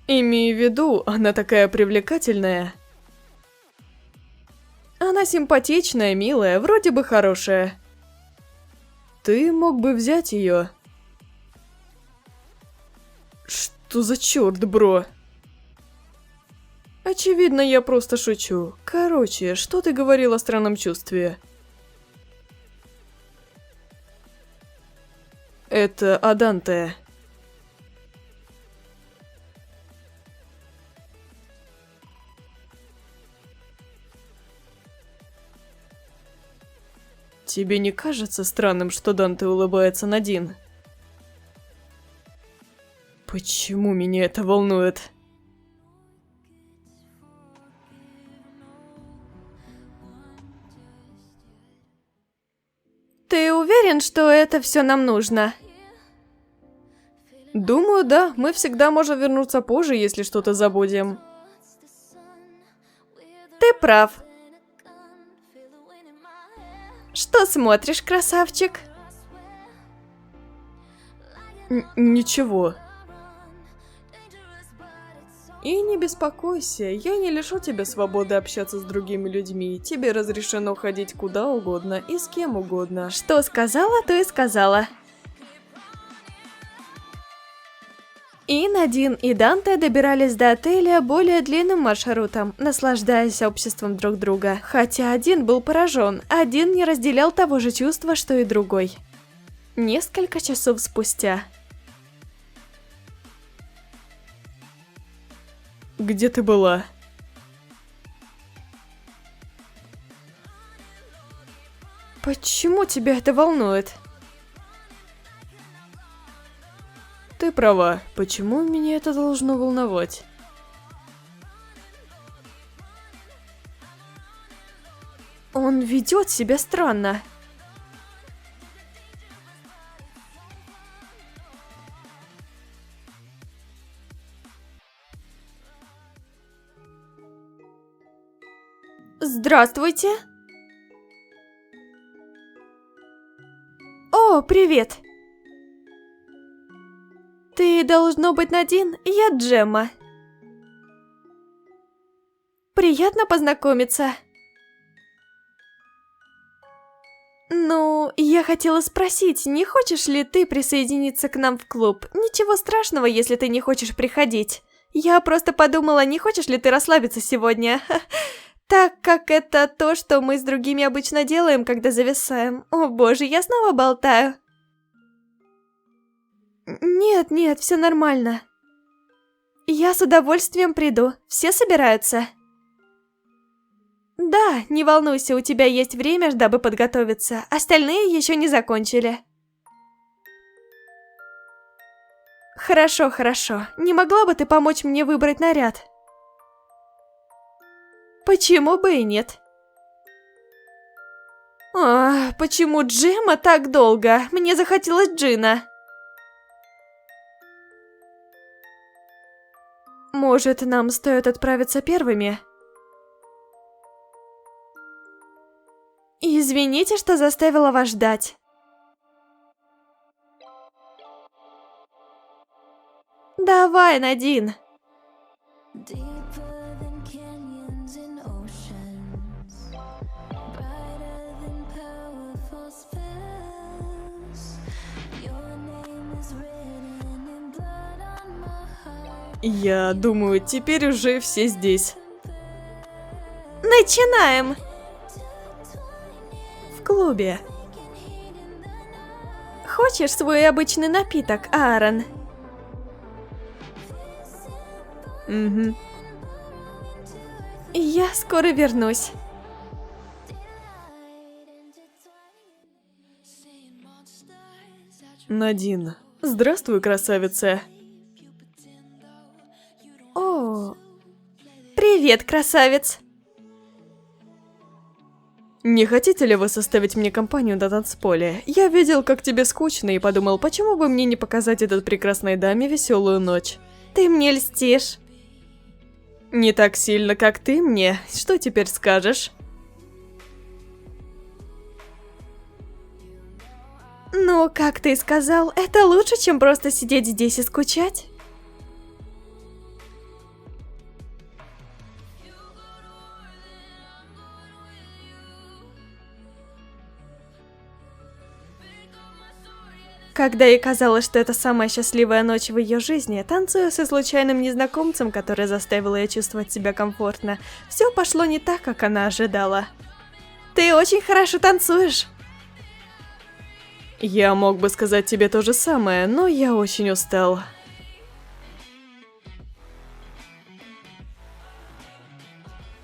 Имею в виду, она такая привлекательная. Она симпатичная, милая, вроде бы хорошая. Ты мог бы взять ее. Что за черт, бро? Очевидно, я просто шучу. Короче, что ты говорил о странном чувстве? Это о Данте. Тебе не кажется странным, что Данте улыбается Надин? Почему меня это волнует? Ты уверен, что это все нам нужно? Думаю, да. Мы всегда можем вернуться позже, если что-то забудем. Ты прав. Что смотришь, красавчик? Ничего. И не беспокойся, я не лишу тебя свободы общаться с другими людьми. Тебе разрешено ходить куда угодно и с кем угодно. Что сказала, то и сказала. И Надин, и Данте добирались до отеля более длинным маршрутом, наслаждаясь обществом друг друга. Хотя один был поражен, один не разделял того же чувства, что и другой. Несколько часов спустя. Где ты была? Почему тебя это волнует? Ты права. Почему меня это должно волновать? Он ведет себя странно. Здравствуйте. О, привет. Ты должно быть Надин, я Джемма. Приятно познакомиться. Ну, я хотела спросить, не хочешь ли ты присоединиться к нам в клуб? Ничего страшного, если ты не хочешь приходить. Я просто подумала, не хочешь ли ты расслабиться сегодня? Так как это то, что мы с другими обычно делаем, когда зависаем. О боже, я снова болтаю. Нет, все нормально. Я с удовольствием приду. Все собираются? Да, не волнуйся, у тебя есть время, дабы подготовиться. Остальные еще не закончили. Хорошо. Не могла бы ты помочь мне выбрать наряд? Почему бы и нет? Почему Джемма так долго? Мне захотелось джина. Может, нам стоит отправиться первыми? Извините, что заставила вас ждать. Давай, Надин. Я думаю, теперь уже все здесь. Начинаем! В клубе. Хочешь свой обычный напиток, Аарон? Угу. Я скоро вернусь. Надин. Здравствуй, красавица. О, привет, красавец. Не хотите ли вы составить мне компанию на танцполе? Я видел, как тебе скучно, и подумал, почему бы мне не показать этой прекрасной даме веселую ночь? Ты мне льстишь. Не так сильно, как ты мне. Что теперь скажешь? Ну, как ты и сказал, это лучше, чем просто сидеть здесь и скучать. Когда ей казалось, что это самая счастливая ночь в ее жизни, танцуя со случайным незнакомцем, который заставил ее чувствовать себя комфортно, все пошло не так, как она ожидала. Ты очень хорошо танцуешь. Я мог бы сказать тебе то же самое, но я очень устал.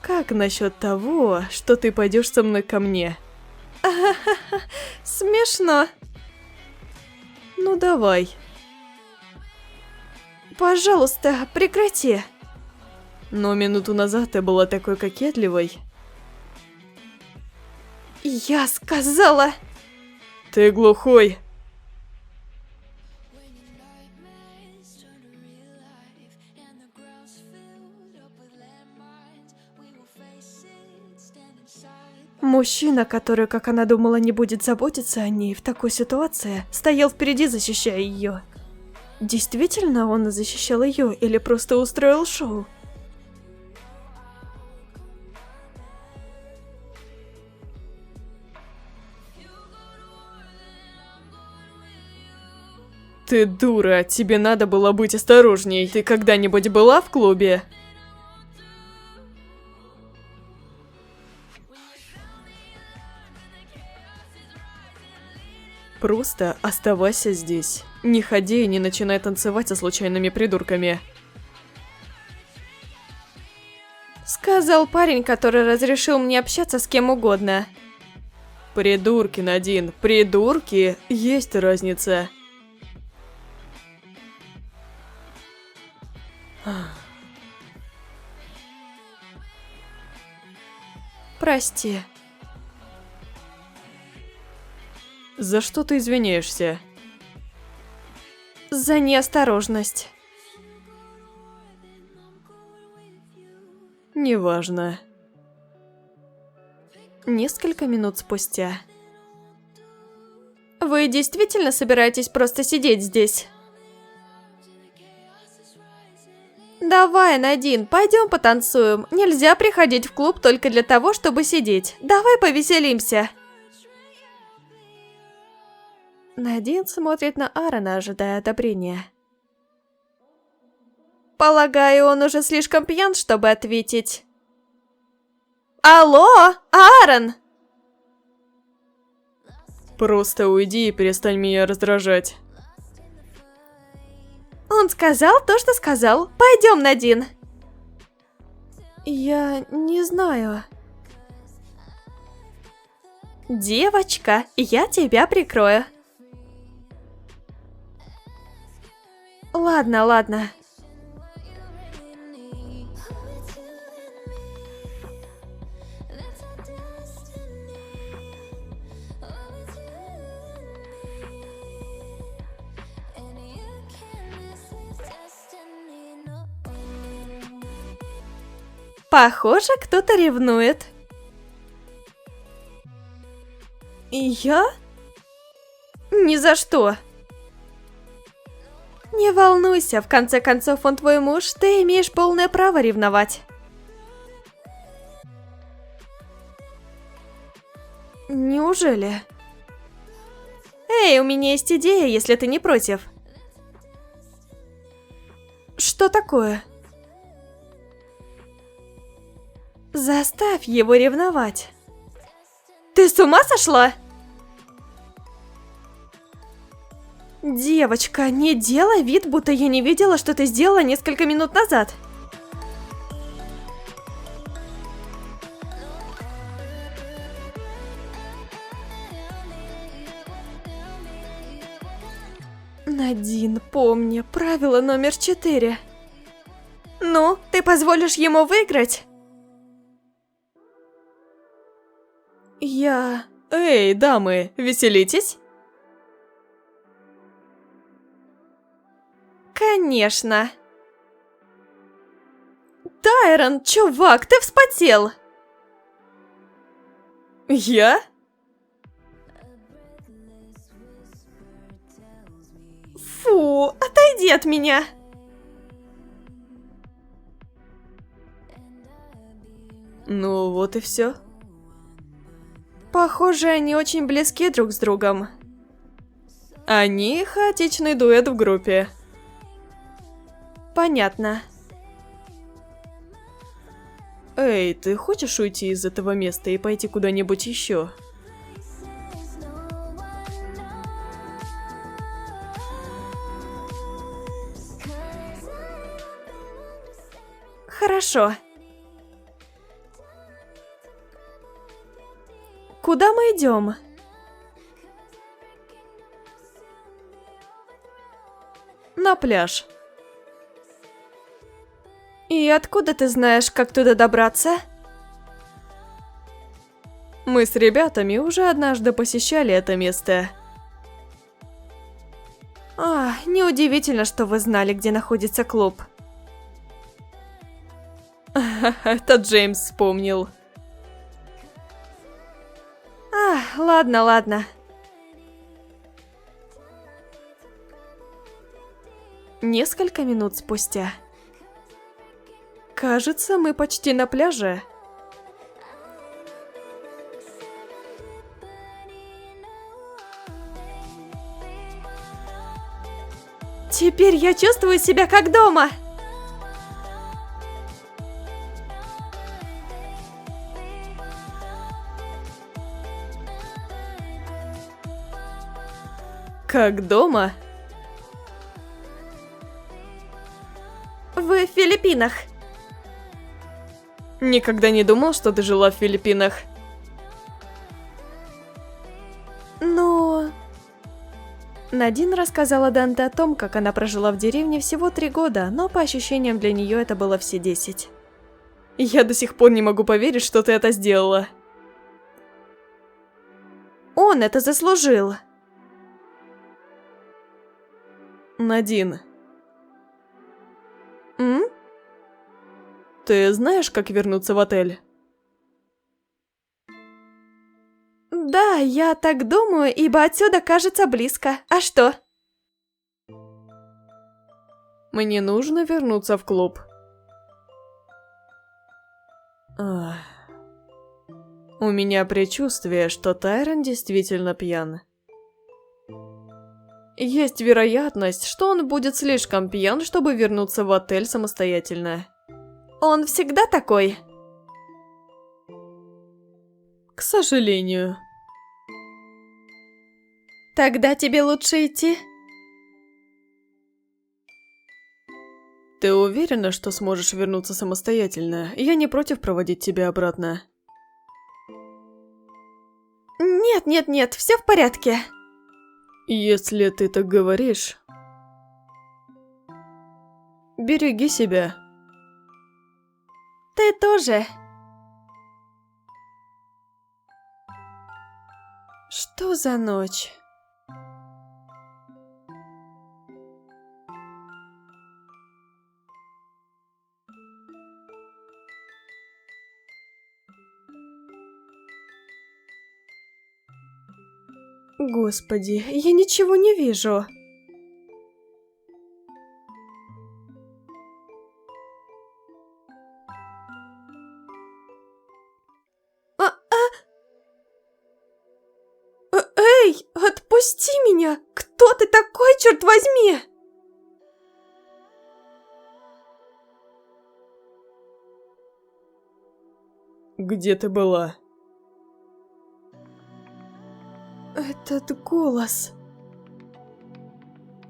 Как насчет того, что ты пойдешь со мной ко мне? Смешно. Ну давай. Пожалуйста, прекрати. Но минуту назад ты была такой кокетливой. Я сказала... Ты глухой. Мужчина, который, как она думала, не будет заботиться о ней в такой ситуации, стоял впереди, защищая ее. Действительно он защищал ее или просто устроил шоу? Ты дура, тебе надо было быть осторожней. Ты когда-нибудь была в клубе? Просто оставайся здесь. Не ходи и не начинай танцевать со случайными придурками. Сказал парень, который разрешил мне общаться с кем угодно. Придурки, Надин, придурки, есть разница. Прости. За что ты извиняешься? За неосторожность. Неважно. Несколько минут спустя. Вы действительно собираетесь просто сидеть здесь? Давай, Надин, пойдем потанцуем. Нельзя приходить в клуб только для того, чтобы сидеть. Давай повеселимся. Надин смотрит на Аарона, ожидая одобрения. Полагаю, он уже слишком пьян, чтобы ответить. Алло, Аарон! Просто уйди и перестань меня раздражать. Он сказал то, что сказал. Пойдем, Надин. Я не знаю. Девочка, я тебя прикрою. Ладно, ладно. Похоже, кто-то ревнует. Я? Ни за что. Не волнуйся, в конце концов он твой муж, ты имеешь полное право ревновать. Неужели? Эй, у меня есть идея, если ты не против. Что такое? Заставь его ревновать. Ты с ума сошла? Девочка, не делай вид, будто я не видела, что ты сделала несколько минут назад. Надин, помни, правило номер 4. Ну, ты позволишь ему выиграть? Эй, дамы, веселитесь? Конечно. Тайрон, чувак, ты вспотел. Я? Фу, отойди от меня. Ну вот и все. Похоже, они очень близки друг с другом. Они хаотичный дуэт в группе. Понятно. Эй, ты хочешь уйти из этого места и пойти куда-нибудь еще? Хорошо. Куда мы идем? На пляж. И откуда ты знаешь, как туда добраться? Мы с ребятами уже однажды посещали это место. Неудивительно, что вы знали, где находится клуб. Это Джеймс вспомнил. Ладно. Несколько минут спустя. Кажется, мы почти на пляже. Теперь я чувствую себя как дома. Как дома? В Филиппинах. Никогда не думал, что ты жила в Филиппинах. Надин рассказала Данте о том, как она прожила в деревне всего 3 года, но по ощущениям для нее это было все 10. Я до сих пор не могу поверить, что ты это сделала. Он это заслужил. Надин. Ты знаешь, как вернуться в отель? Да, я так думаю, ибо отсюда кажется близко. А что? Мне нужно вернуться в клуб. У меня предчувствие, что Тайрон действительно пьян. Есть вероятность, что он будет слишком пьян, чтобы вернуться в отель самостоятельно. Он всегда такой? К сожалению. Тогда тебе лучше идти. Ты уверена, что сможешь вернуться самостоятельно? Я не против проводить тебя обратно. Нет, все в порядке. Если ты так говоришь... Береги себя. Ты тоже. Что за ночь? Господи, я ничего не вижу. Эй, отпусти меня! Кто ты такой, черт возьми? Где ты была? Этот голос...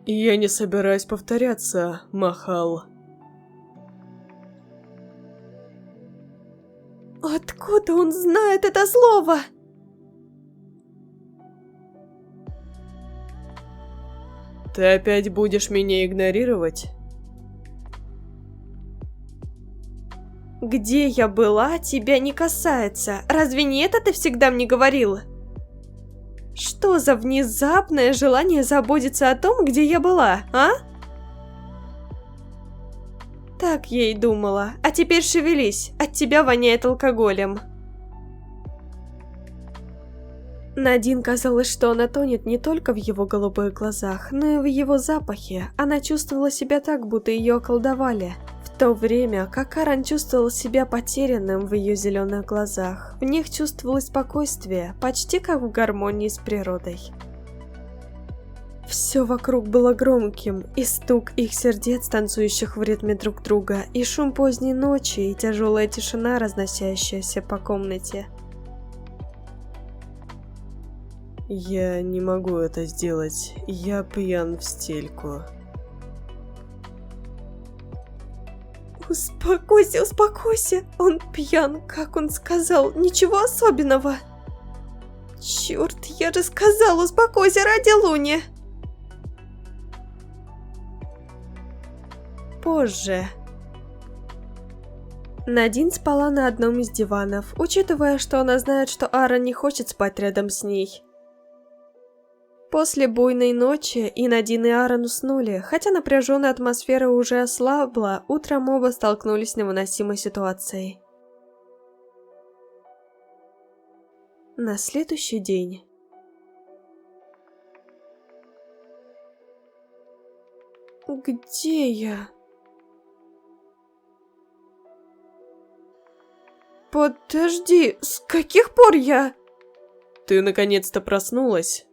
Я не собираюсь повторяться, Махал. Откуда он знает это слово? Ты опять будешь меня игнорировать? Где я была, тебя не касается. Разве не это ты всегда мне говорил? Что за внезапное желание заботиться о том, где я была, а? Так я и думала. А теперь шевелись, от тебя воняет алкоголем. Надин казалось, что она тонет не только в его голубых глазах, но и в его запахе. Она чувствовала себя так, будто ее околдовали. В то время как Карен чувствовал себя потерянным в ее зеленых глазах. В них чувствовалось спокойствие, почти как в гармонии с природой. Все вокруг было громким, и стук их сердец, танцующих в ритме друг друга, и шум поздней ночи, и тяжелая тишина, разносящаяся по комнате. Я не могу это сделать. Я пьян в стельку. Успокойся, успокойся. Он пьян, как он сказал, ничего особенного. Черт, я же сказала, успокойся ради Луни. Позже. Надин спала на одном из диванов, учитывая, что она знает, что Аарон не хочет спать рядом с ней. После буйной ночи и Надин и Аарон уснули, хотя напряженная атмосфера уже ослабла, утром оба столкнулись с невыносимой ситуацией. На следующий день. Где я? Подожди, с каких пор я... Ты наконец-то проснулась?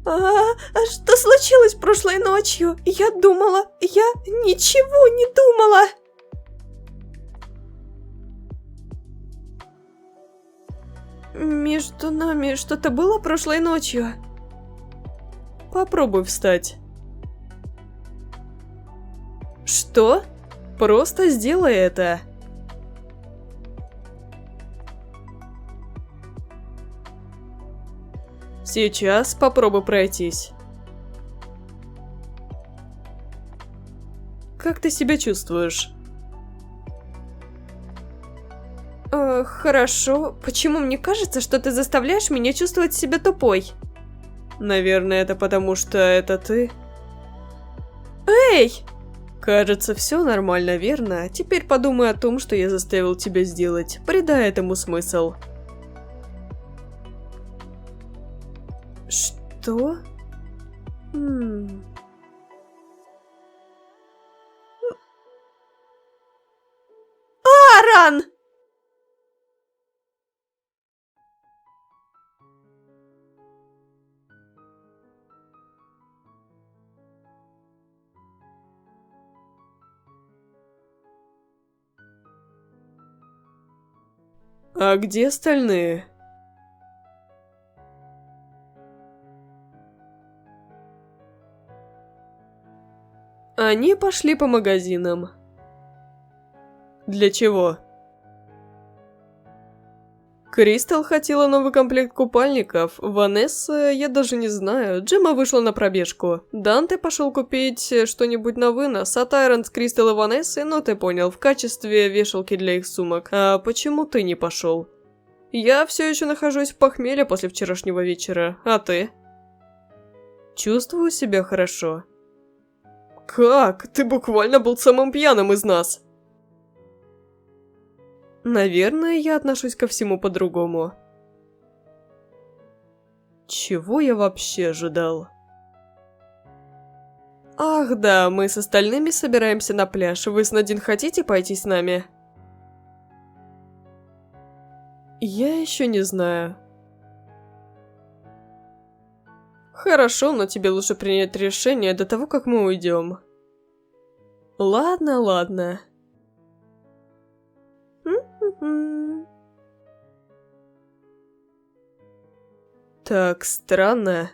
Что случилось прошлой ночью? Я ничего не думала. Между нами что-то было прошлой ночью? Попробуй встать. Что? Просто сделай это. Сейчас попробуй пройтись. Как ты себя чувствуешь? Хорошо. Почему мне кажется, что ты заставляешь меня чувствовать себя тупой? Наверное, это потому, что это ты. Эй! Кажется, все нормально, верно? Теперь подумай о том, что я заставил тебя сделать. Придай этому смысл. Что? Аарон! А где остальные? Они пошли по магазинам. Для чего? Кристал хотела новый комплект купальников, Ванесса, я даже не знаю, Джемма вышла на пробежку, Данте пошел купить что-нибудь на вынос, а Тайрон с Кристал и Ванессой, ну ты понял, в качестве вешалки для их сумок. А почему ты не пошел? Я все еще нахожусь в похмелье после вчерашнего вечера, а ты? Чувствую себя хорошо. Как? Ты буквально был самым пьяным из нас. Наверное, я отношусь ко всему по-другому. Чего я вообще ожидал? Ах да, мы с остальными собираемся на пляж. Вы с Надин хотите пойти с нами? Я еще не знаю. Хорошо, но тебе лучше принять решение до того, как мы уйдем. Ладно, ладно. Так странно.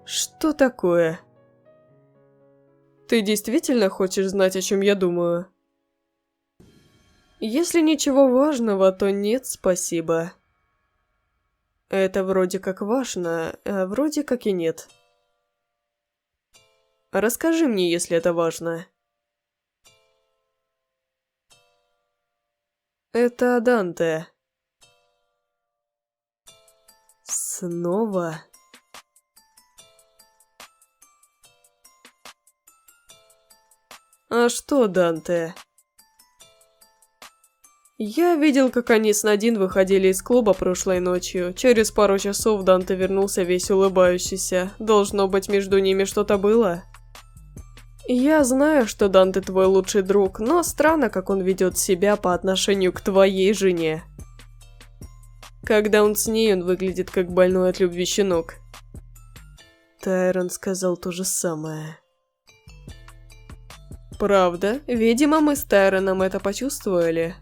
Что такое? Ты действительно хочешь знать, о чем я думаю? Если ничего важного, то нет, спасибо. Это вроде как важно, а вроде как и нет. Расскажи мне, если это важно. Это Данте. Снова? А что, Данте? Я видел, как они с Надин выходили из клуба прошлой ночью. Через пару часов Данте вернулся весь улыбающийся. Должно быть, между ними что-то было. Я знаю, что Данте твой лучший друг, но странно, как он ведет себя по отношению к твоей жене. Когда он с ней, он выглядит как больной от любви щенок. Тайрон сказал то же самое. Правда? Видимо, мы с Тайроном это почувствовали.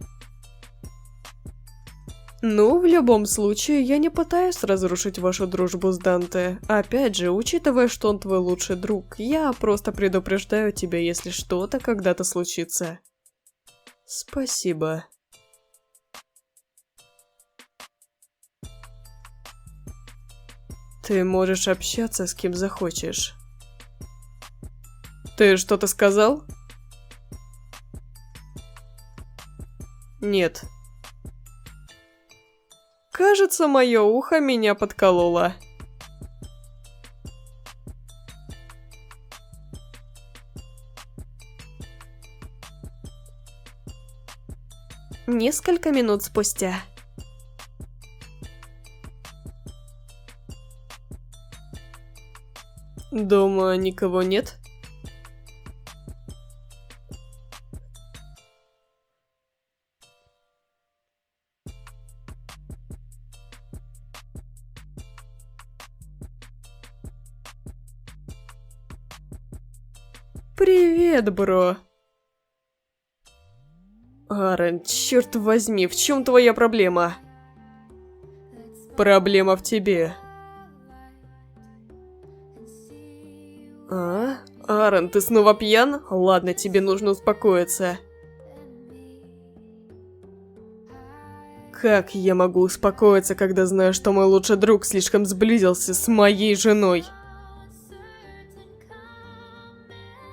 Ну, в любом случае, я не пытаюсь разрушить вашу дружбу с Данте. Опять же, учитывая, что он твой лучший друг, я просто предупреждаю тебя, если что-то когда-то случится. Спасибо. Ты можешь общаться с кем захочешь. Ты что-то сказал? Нет. Кажется, мое ухо меня подкололо. Несколько минут спустя. Дома никого нет? Привет, бро. Аарон, черт возьми, в чем твоя проблема? Проблема в тебе. А? Аарон, ты снова пьян? Ладно, тебе нужно успокоиться. Как я могу успокоиться, когда знаю, что мой лучший друг слишком сблизился с моей женой?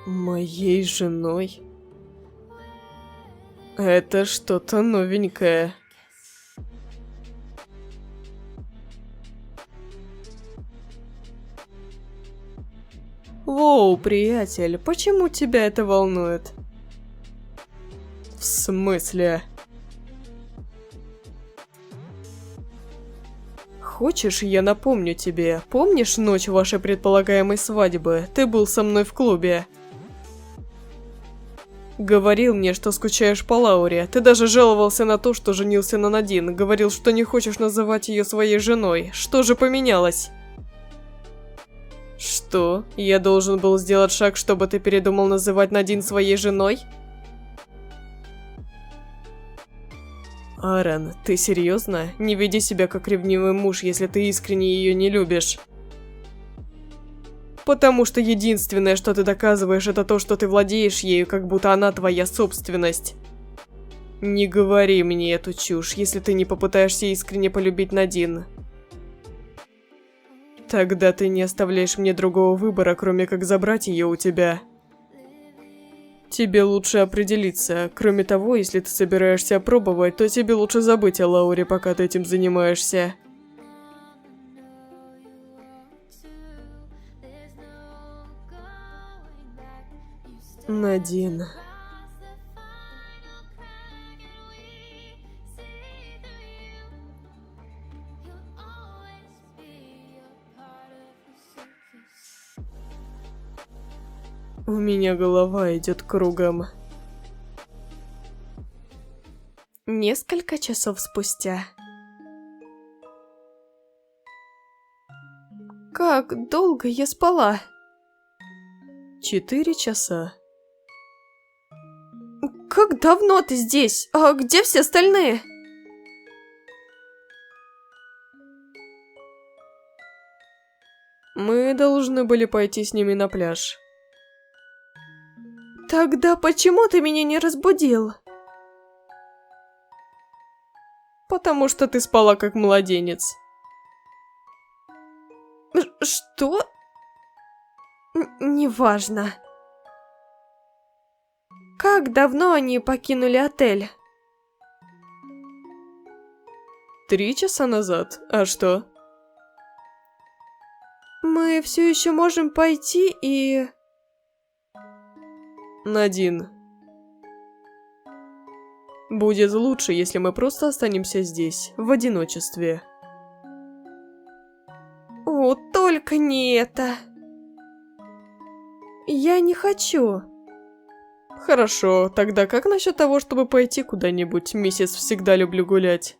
Моей женой? Это что-то новенькое. Воу, приятель, почему тебя это волнует? В смысле? Хочешь, я напомню тебе? Помнишь ночь вашей предполагаемой свадьбы? Ты был со мной в клубе. Говорил мне, что скучаешь по Лауре. Ты даже жаловался на то, что женился на Надин. Говорил, что не хочешь называть ее своей женой. Что же поменялось? Что? Я должен был сделать шаг, чтобы ты передумал называть Надин своей женой? Аарон, ты серьезно? Не веди себя как ревнивый муж, если ты искренне ее не любишь. Потому что единственное, что ты доказываешь, это то, что ты владеешь ею, как будто она твоя собственность. Не говори мне эту чушь, если ты не попытаешься искренне полюбить Надин. Тогда ты не оставляешь мне другого выбора, кроме как забрать ее у тебя. Тебе лучше определиться. Кроме того, если ты собираешься опробовать, то тебе лучше забыть о Лауре, пока ты этим занимаешься. Надин. У меня голова идет кругом. Несколько часов спустя. Как долго я спала? 4 часа. Как давно ты здесь? А где все остальные? Мы должны были пойти с ними на пляж. Тогда почему ты меня не разбудил? Потому что ты спала как младенец. Что? Неважно. Как давно они покинули отель? 3 часа назад. А что? Мы все еще можем пойти и... Надин. Будет лучше, если мы просто останемся здесь, в одиночестве. О, только не это. Я не хочу. Хорошо, тогда как насчет того, чтобы пойти куда-нибудь? Миссис всегда люблю гулять.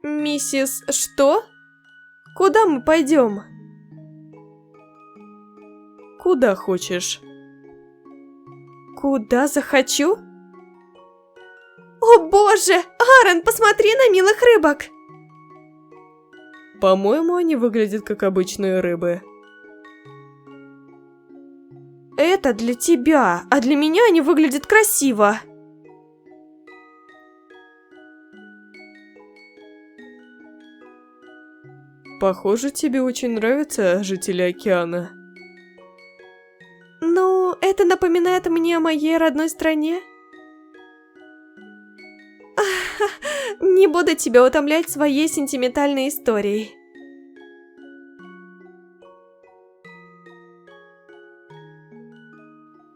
Миссис, что? Куда мы пойдем? Куда хочешь. Куда захочу? О боже! Аарон, посмотри на милых рыбок! По-моему, они выглядят как обычные рыбы. Это для тебя, а для меня они выглядят красиво. Похоже, тебе очень нравятся жители океана. Ну, это напоминает мне о моей родной стране. Не буду тебя утомлять своей сентиментальной историей.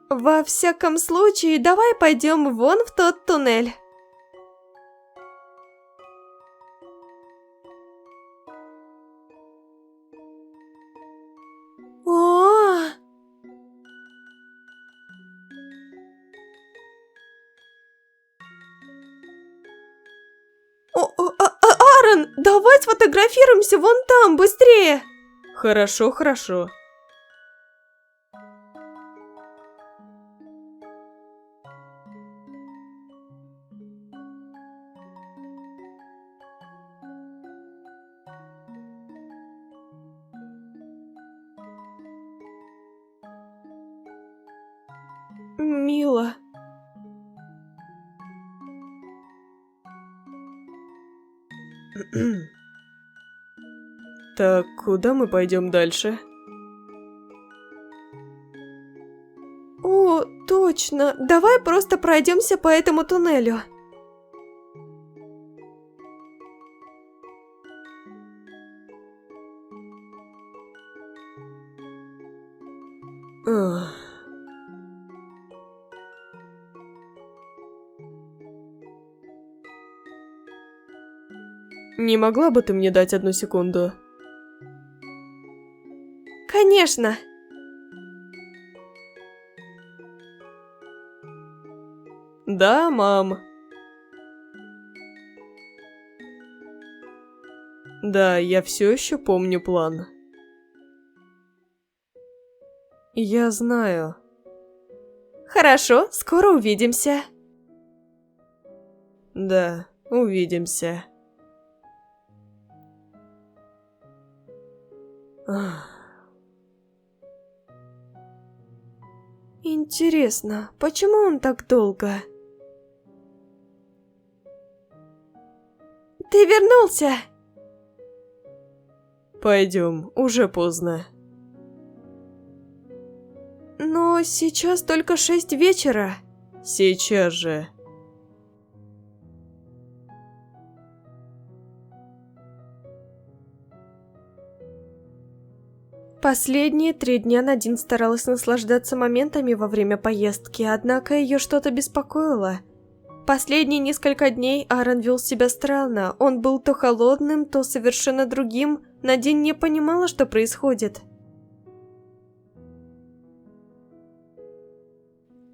Во всяком случае, давай пойдем вон в тот туннель. О! Аарон, давай сфотографируемся вон там, быстрее! Хорошо, хорошо. Мило. Так, куда мы пойдем дальше? О, точно. Давай просто пройдемся по этому туннелю. Ах. Не могла бы ты мне дать 1 секунду? Конечно. Да, мам. Да, я все еще помню план. Я знаю. Хорошо, скоро увидимся. Да, увидимся. Ах. Интересно, почему он так долго? Ты вернулся? Пойдем, уже поздно. Но сейчас только 6 вечера. Сейчас же. Последние 3 дня Надин старалась наслаждаться моментами во время поездки, однако ее что-то беспокоило. Последние несколько дней Аарон вел себя странно, он был то холодным, то совершенно другим, Надин не понимала, что происходит.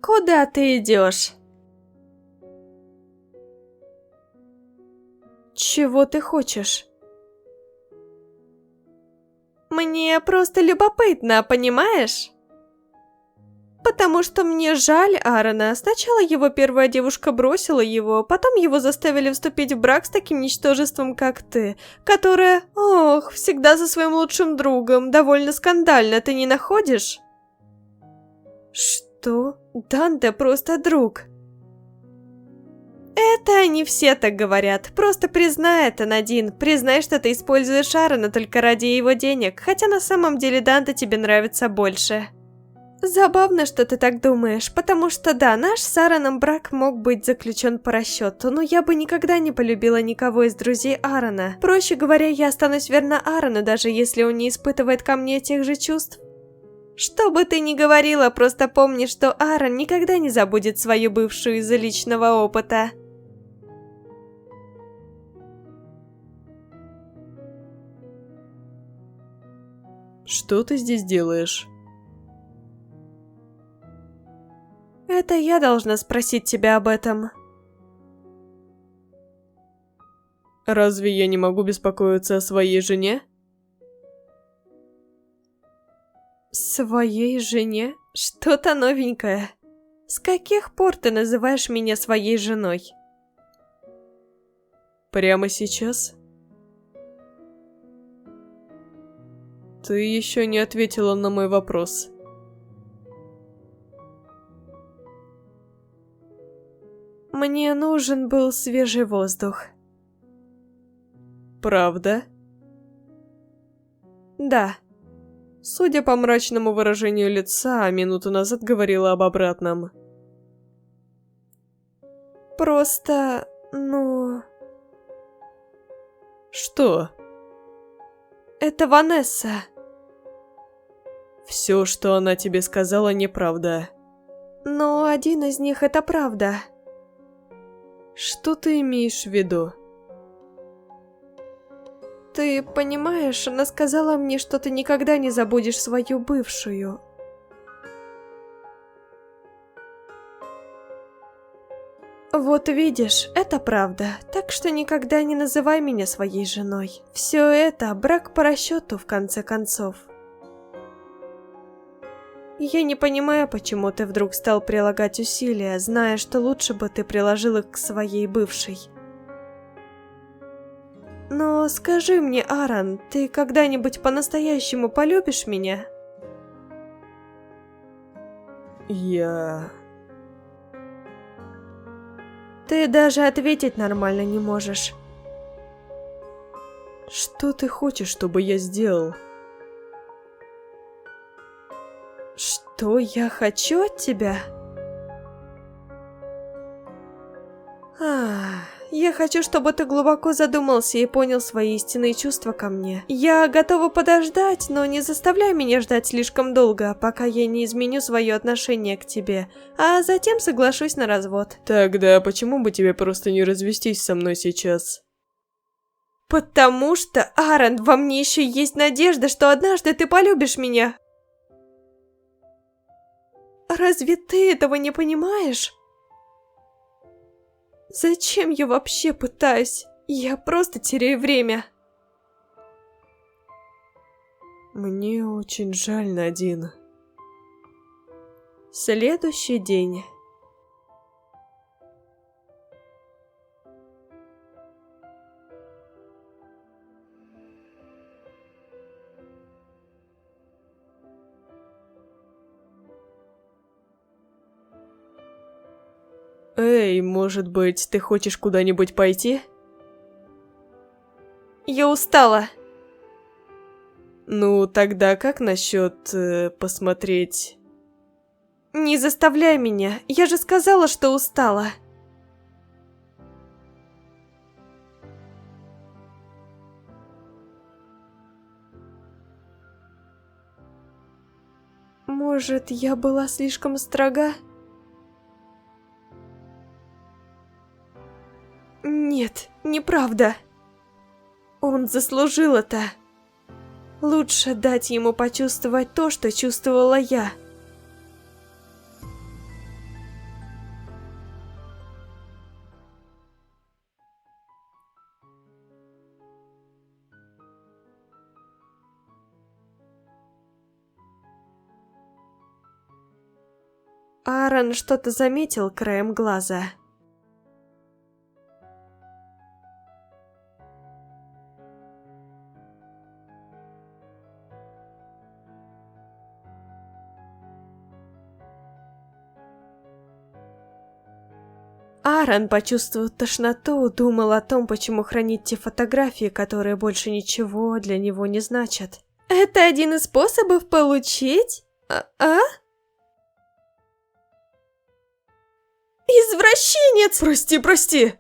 Куда ты идешь? Чего ты хочешь? Мне просто любопытно, понимаешь? Потому что мне жаль Аарона. Сначала его первая девушка бросила его, потом его заставили вступить в брак с таким ничтожеством, как ты, которая, ох, всегда за своим лучшим другом, довольно скандально, ты не находишь? Что? Данте просто друг. Это они все так говорят. Просто признай это, Надин. Признай, что ты используешь Аарона только ради его денег, хотя на самом деле Данте тебе нравится больше. Забавно, что ты так думаешь, потому что да, наш с Аароном брак мог быть заключен по расчету, но я бы никогда не полюбила никого из друзей Аарона. Проще говоря, я останусь верна Аарону, даже если он не испытывает ко мне тех же чувств. Что бы ты ни говорила, просто помни, что Аарон никогда не забудет свою бывшую из-за личного опыта. Что ты здесь делаешь? Это я должна спросить тебя об этом. Разве я не могу беспокоиться о своей жене? Своей жене? Что-то новенькое. С каких пор ты называешь меня своей женой? Прямо сейчас? Ты еще не ответила на мой вопрос. Мне нужен был свежий воздух. Правда? Да. Судя по мрачному выражению лица, минуту назад говорила об обратном. Просто, ну... Что? Это Ванесса. Все, что она тебе сказала, неправда. Но один из них это правда. Что ты имеешь в виду? Ты понимаешь, она сказала мне, что ты никогда не забудешь свою бывшую. Вот видишь, это правда, так что никогда не называй меня своей женой. Все это брак по расчету, в конце концов. Я не понимаю, почему ты вдруг стал прилагать усилия, зная, что лучше бы ты приложил их к своей бывшей. Но скажи мне, Аарон, ты когда-нибудь по-настоящему полюбишь меня? Ты даже ответить нормально не можешь. Что ты хочешь, чтобы я сделал? Что я хочу от тебя? Я хочу, чтобы ты глубоко задумался и понял свои истинные чувства ко мне. Я готова подождать, но не заставляй меня ждать слишком долго, пока я не изменю свое отношение к тебе, а затем соглашусь на развод. Тогда почему бы тебе просто не развестись со мной сейчас? Потому что, Аарон, во мне еще есть надежда, что однажды ты полюбишь меня. Разве ты этого не понимаешь? Зачем я вообще пытаюсь? Я просто теряю время. Мне очень жаль, Надин. Следующий день. Эй, может быть, ты хочешь куда-нибудь пойти? Я устала. Ну, тогда как насчет посмотреть? Не заставляй меня, я же сказала, что устала. Может, я была слишком строга? Нет, неправда. Он заслужил это. Лучше дать ему почувствовать то, что чувствовала я. Аарон что-то заметил краем глаза. Аарон почувствовал тошноту, думал о том, почему хранить те фотографии, которые больше ничего для него не значат. Это один из способов получить? Извращенец! Прости!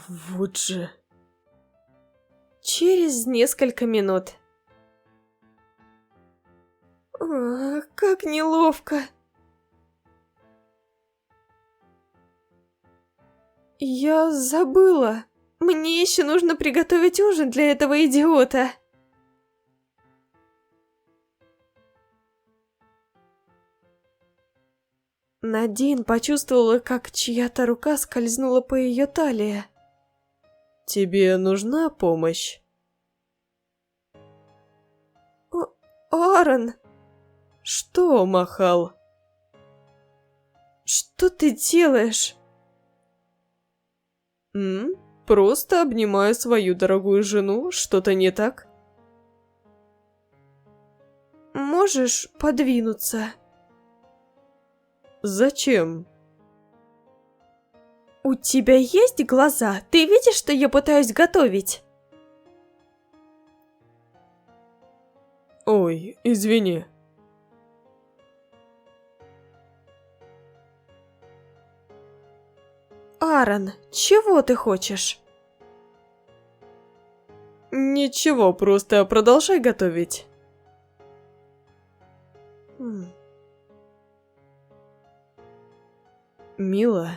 Вот же... Через несколько минут. Как неловко. Я забыла. Мне еще нужно приготовить ужин для этого идиота. Надин почувствовала, как чья-то рука скользнула по ее талии. Тебе нужна помощь? Аарон, что Что, Махал? Что ты делаешь? Просто обнимаю свою дорогую жену, что-то не так? Можешь подвинуться? Зачем? У тебя есть глаза? Ты видишь, что я пытаюсь готовить? Ой, извини. Аарон, чего ты хочешь? Ничего, просто продолжай готовить. Мила.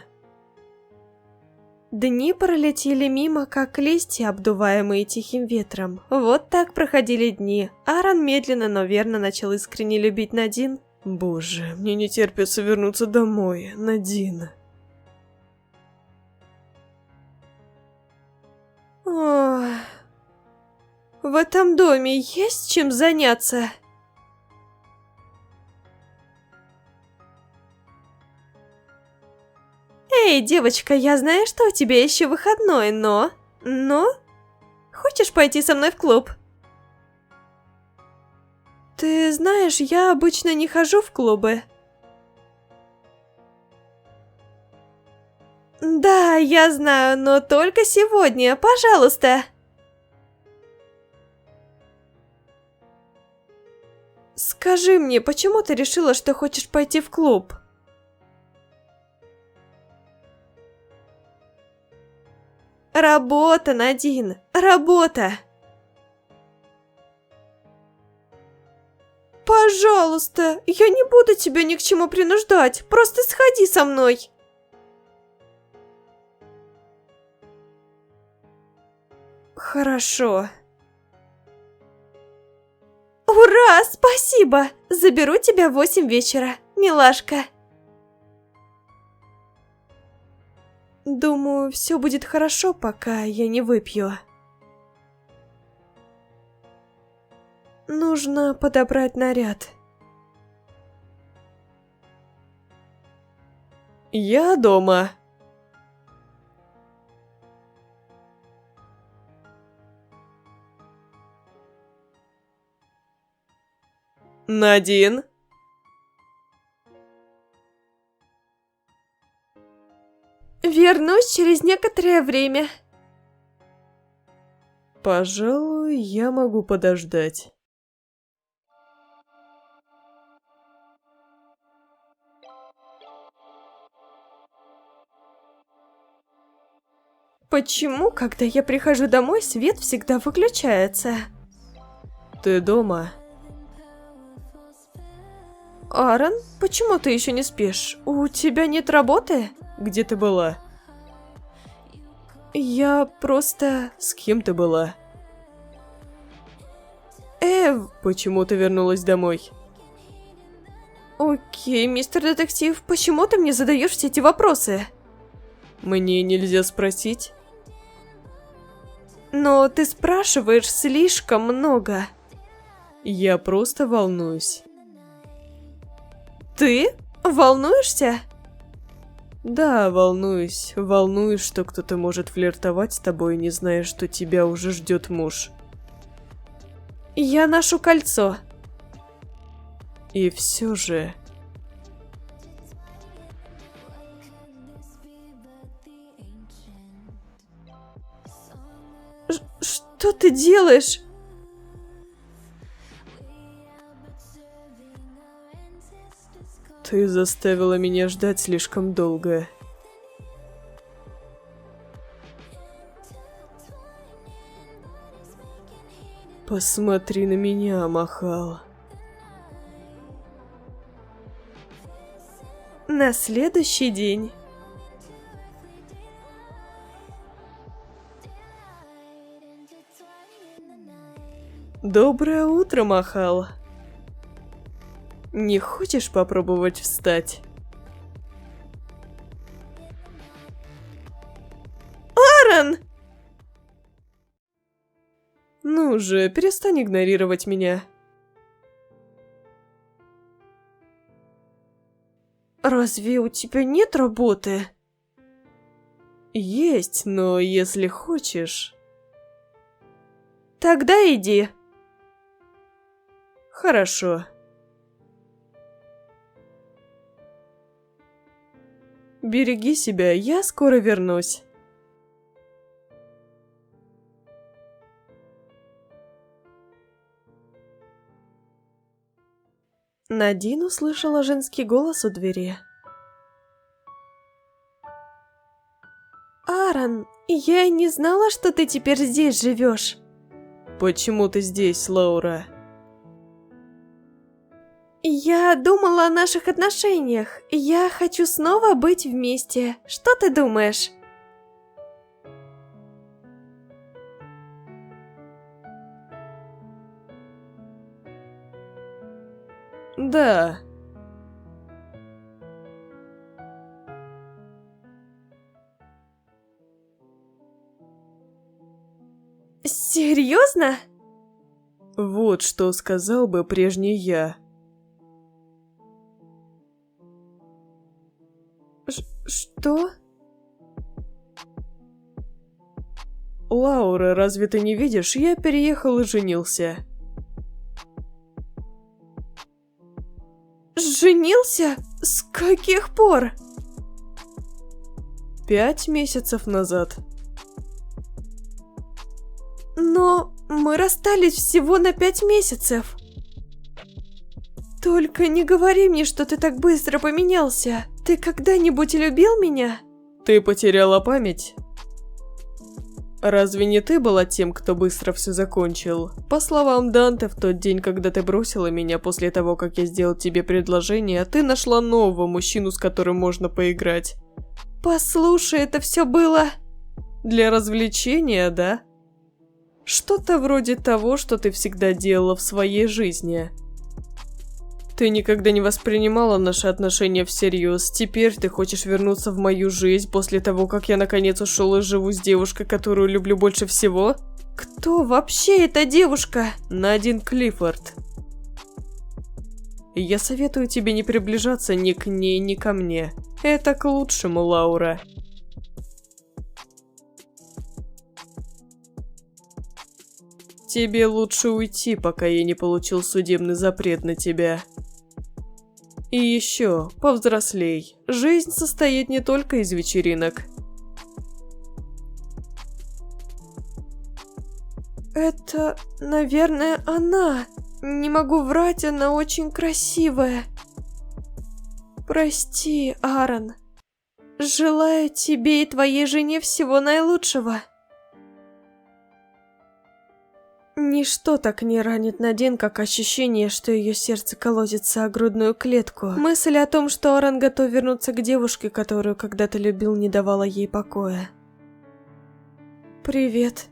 Дни пролетели мимо, как листья, обдуваемые тихим ветром. Вот так проходили дни. Аарон медленно, но верно начал искренне любить Надин. Боже, мне не терпится вернуться домой, Надин. Ох. В этом доме есть чем заняться? Эй, девочка, я знаю, что у тебя еще выходной, но... Хочешь пойти со мной в клуб? Ты знаешь, я обычно не хожу в клубы. Да, я знаю, но только сегодня, пожалуйста. Скажи мне, почему ты решила, что хочешь пойти в клуб? Работа, Надин, работа. Пожалуйста, я не буду тебя ни к чему принуждать, просто сходи со мной. Хорошо. Ура, спасибо! Заберу тебя в 8 вечера, милашка. Думаю, все будет хорошо, пока я не выпью. Нужно подобрать наряд. Я дома. Надин? Вернусь через некоторое время. Пожалуй, я могу подождать. Почему, когда я прихожу домой, свет всегда выключается? Ты дома? Аарон, почему ты еще не спишь? У тебя нет работы? Где ты была? Я просто... С кем ты была? Почему ты вернулась домой? Окей, мистер детектив, почему ты мне задаешь все эти вопросы? Мне нельзя спросить? Но ты спрашиваешь слишком много. Я просто волнуюсь. Ты? Волнуешься? Да, волнуюсь. Волнуюсь, что кто-то может флиртовать с тобой, не зная, что тебя уже ждет муж. Я ношу кольцо. И все же... Что ты делаешь? Ты заставила меня ждать слишком долго. Посмотри на меня, Махал. На следующий день. Доброе утро, Махал. Не хочешь попробовать встать? Аарон! Ну же, перестань игнорировать меня. Разве у тебя нет работы? Есть, но если хочешь... Тогда иди. Хорошо. Береги себя, я скоро вернусь. Надин услышала женский голос у двери. Аарон, я и не знала, что ты теперь здесь живешь. Почему ты здесь, Лаура? Я думала о наших отношениях. Я хочу снова быть вместе. Что ты думаешь? Да. Серьезно? Вот что сказал бы прежний я. Что? Лаура, разве ты не видишь? Я переехал и женился. Женился? С каких пор? 5 месяцев назад. Но мы расстались всего на 5 месяцев. Только не говори мне, что ты так быстро поменялся. Ты когда-нибудь любил меня? Ты потеряла память? Разве не ты была тем, кто быстро все закончил? По словам Данте, в тот день, когда ты бросила меня после того, как я сделал тебе предложение, ты нашла нового мужчину, с которым можно поиграть. Послушай, это все было... Для развлечения, да? Что-то вроде того, что ты всегда делала в своей жизни. Ты никогда не воспринимала наши отношения всерьез. Теперь ты хочешь вернуться в мою жизнь после того, как я наконец ушел и живу с девушкой, которую люблю больше всего? Кто вообще эта девушка? Надин Клиффорд. Я советую тебе не приближаться ни к ней, ни ко мне. Это к лучшему, Лаура. Тебе лучше уйти, пока я не получил судебный запрет на тебя. И еще, повзрослей. Жизнь состоит не только из вечеринок. Это, наверное, она. Не могу врать, она очень красивая. Прости, Аарон. Желаю тебе и твоей жене всего наилучшего. Ничто так не ранит Надин, как ощущение, что ее сердце колотится о грудную клетку. Мысль о том, что Аарон готов вернуться к девушке, которую когда-то любил, не давала ей покоя. Привет.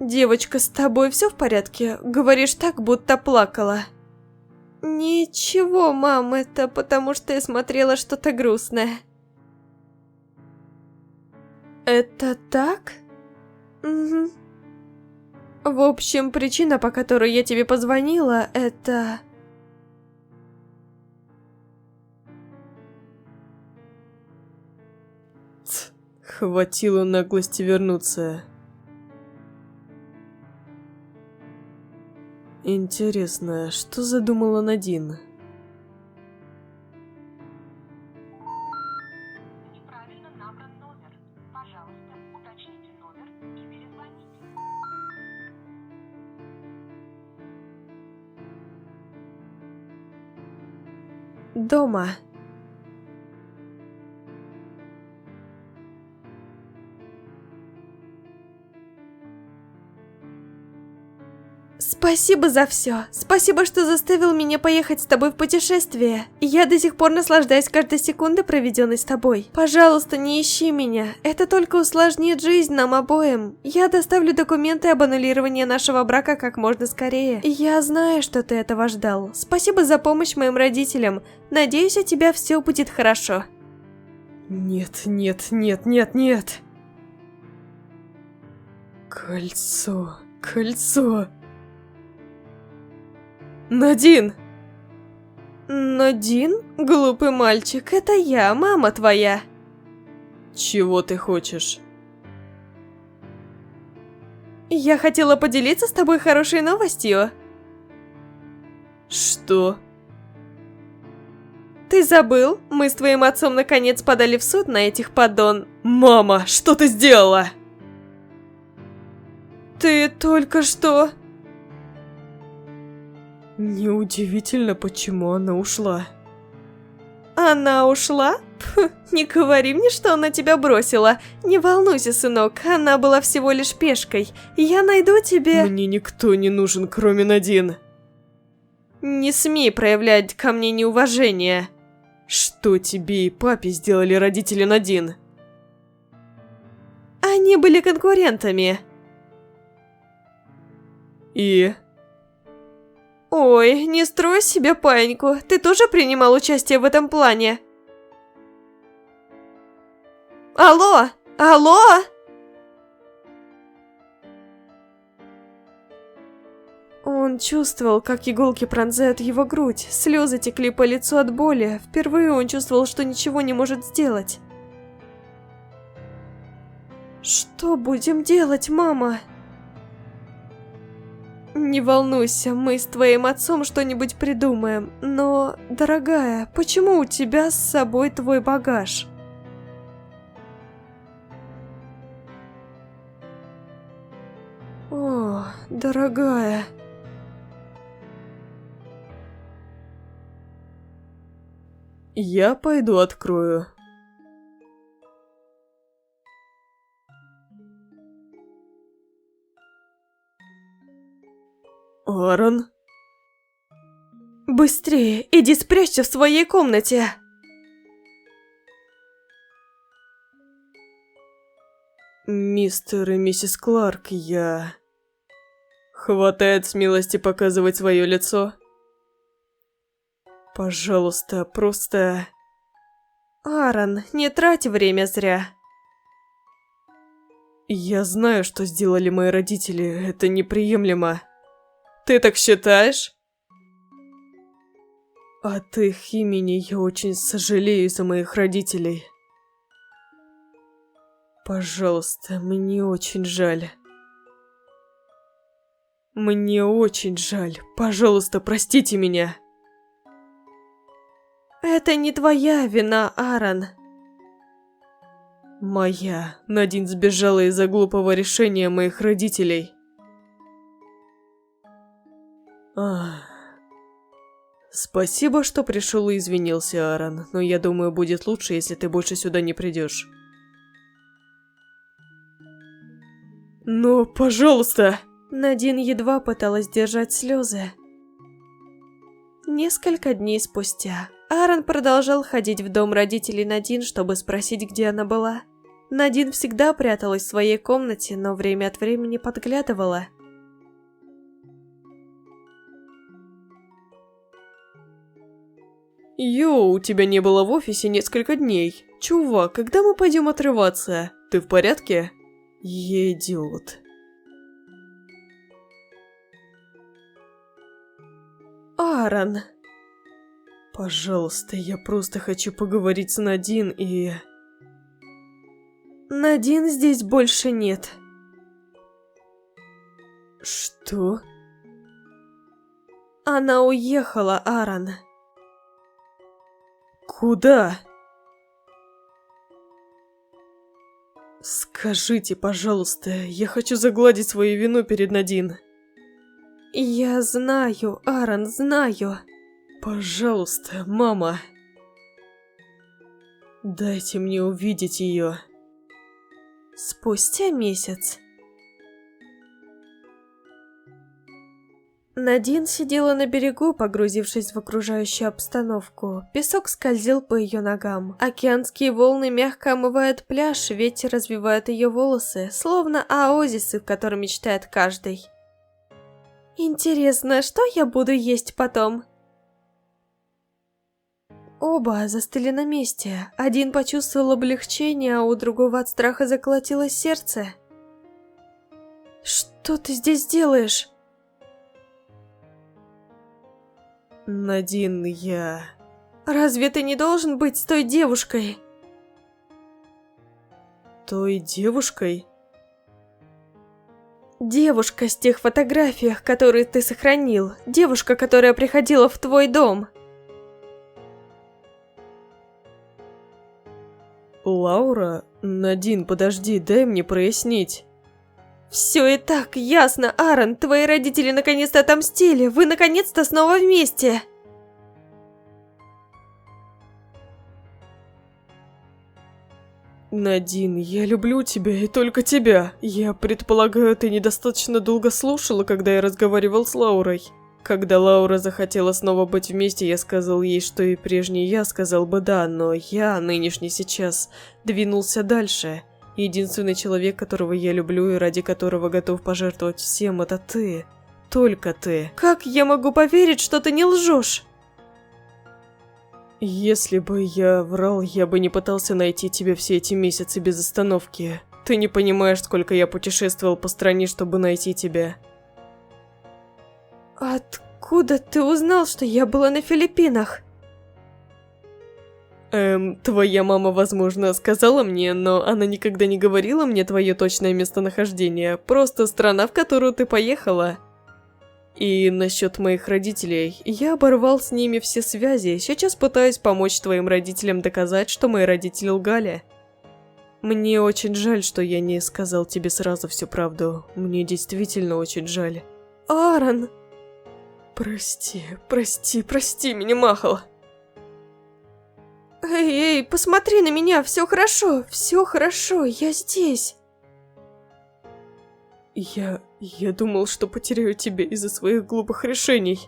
Девочка, с тобой все в порядке? Говоришь так, будто плакала. Ничего, мам, это потому что я смотрела что-то грустное. Это так? Угу. В общем, причина, по которой я тебе позвонила, это... Хватило наглости вернуться. Интересно, что задумала Надин? Неправильно набран номер. Пожалуйста, уточните номер и перезвоните. Дома. Спасибо за все. Спасибо, что заставил меня поехать с тобой в путешествие. Я до сих пор наслаждаюсь каждой секундой, проведенной с тобой. Пожалуйста, не ищи меня. Это только усложнит жизнь нам обоим. Я доставлю документы об аннулировании нашего брака как можно скорее. Я знаю, что ты этого ждал. Спасибо за помощь моим родителям. Надеюсь, у тебя все будет хорошо. Нет, нет, нет, нет, нет. Кольцо, кольцо. Надин! Надин? Глупый мальчик, это я, мама твоя. Чего ты хочешь? Я хотела поделиться с тобой хорошей новостью. Что? Ты забыл? Мы с твоим отцом наконец подали в суд на этих поддон. Мама, что ты сделала? Ты только что... Неудивительно, почему она ушла. Она ушла? Пф, не говори мне, что она тебя бросила. Не волнуйся, сынок, она была всего лишь пешкой. Я найду тебе... Мне никто не нужен, кроме Надин. Не смей проявлять ко мне неуважение. Что тебе и папе сделали родители Надин? Они были конкурентами. И... Ой, не строй себе паиньку. Ты тоже принимал участие в этом плане? Алло? Алло? Он чувствовал, как иголки пронзают его грудь, слезы текли по лицу от боли. Впервые он чувствовал, что ничего не может сделать. Что будем делать, мама? Не волнуйся, мы с твоим отцом что-нибудь придумаем. Но, дорогая, почему у тебя с собой твой багаж? О, дорогая... Я пойду открою. Аарон? Быстрее, иди спрячься в своей комнате. Мистер и миссис Кларк, я... Хватает смелости показывать свое лицо? Пожалуйста, просто... Аарон, не трать время зря. Я знаю, что сделали мои родители, это неприемлемо. Ты так считаешь? От их имени я очень сожалею из-за моих родителей. Пожалуйста, мне очень жаль. Мне очень жаль. Пожалуйста, простите меня. Это не твоя вина, Аарон. Моя. Надин сбежала из-за глупого решения моих родителей. Спасибо, что пришел и извинился, Аарон, но я думаю, будет лучше, если ты больше сюда не придешь. Но, пожалуйста! Надин едва пыталась держать слезы. Несколько дней спустя Аарон продолжал ходить в дом родителей Надин, чтобы спросить, где она была. Надин всегда пряталась в своей комнате, но время от времени подглядывала. Йоу, тебя не было в офисе несколько дней. Чувак, когда мы пойдем отрываться? Ты в порядке? Я идиот. Аарон. Пожалуйста, я просто хочу поговорить с Надин и... Надин здесь больше нет. Что? Она уехала, Аарон. Куда? Скажите, пожалуйста, я хочу загладить свою вину перед Надин. Я знаю, Аарон, знаю. Пожалуйста, мама. Дайте мне увидеть ее. Спустя месяц. Надин сидела на берегу, погрузившись в окружающую обстановку. Песок скользил по ее ногам. Океанские волны мягко омывают пляж, ветер развивает ее волосы, словно оазисы, в котором мечтает каждый. Интересно, что я буду есть потом? Оба застыли на месте. Один почувствовал облегчение, а у другого от страха заколотилось сердце. Что ты здесь делаешь? Надин, я... Разве ты не должен быть с той девушкой? Той девушкой? Девушка с тех фотографиях, которые ты сохранил. Девушка, которая приходила в твой дом. Лаура? Надин, подожди, дай мне прояснить. Все и так ясно, Аарон. Твои родители наконец-то отомстили. Вы наконец-то снова вместе. Надин, я люблю тебя и только тебя. Я предполагаю, ты недостаточно долго слушала, когда я разговаривал с Лаурой. Когда Лаура захотела снова быть вместе, я сказал ей, что и прежний я сказал бы да, но я, нынешний сейчас, двинулся дальше. Единственный человек, которого я люблю и ради которого готов пожертвовать всем, это ты. Только ты. Как я могу поверить, что ты не лжешь? Если бы я врал, я бы не пытался найти тебя все эти месяцы без остановки. Ты не понимаешь, сколько я путешествовал по стране, чтобы найти тебя. Откуда ты узнал, что я была на Филиппинах? Твоя мама, возможно, сказала мне, но она никогда не говорила мне твое точное местонахождение, просто страна, в которую ты поехала. И насчет моих родителей, я оборвал с ними все связи, сейчас пытаюсь помочь твоим родителям доказать, что мои родители лгали. Мне очень жаль, что я не сказал тебе сразу всю правду, мне действительно очень жаль. Аарон! Прости, прости меня, Махал. Эй, посмотри на меня, все хорошо, я здесь. Я думал, что потеряю тебя из-за своих глупых решений.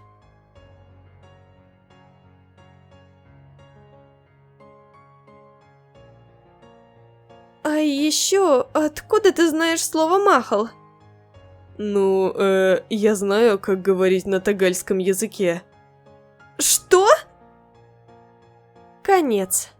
А еще, откуда ты знаешь слово «махал»? Ну, я знаю, как говорить на тагальском языке. Что? Конец.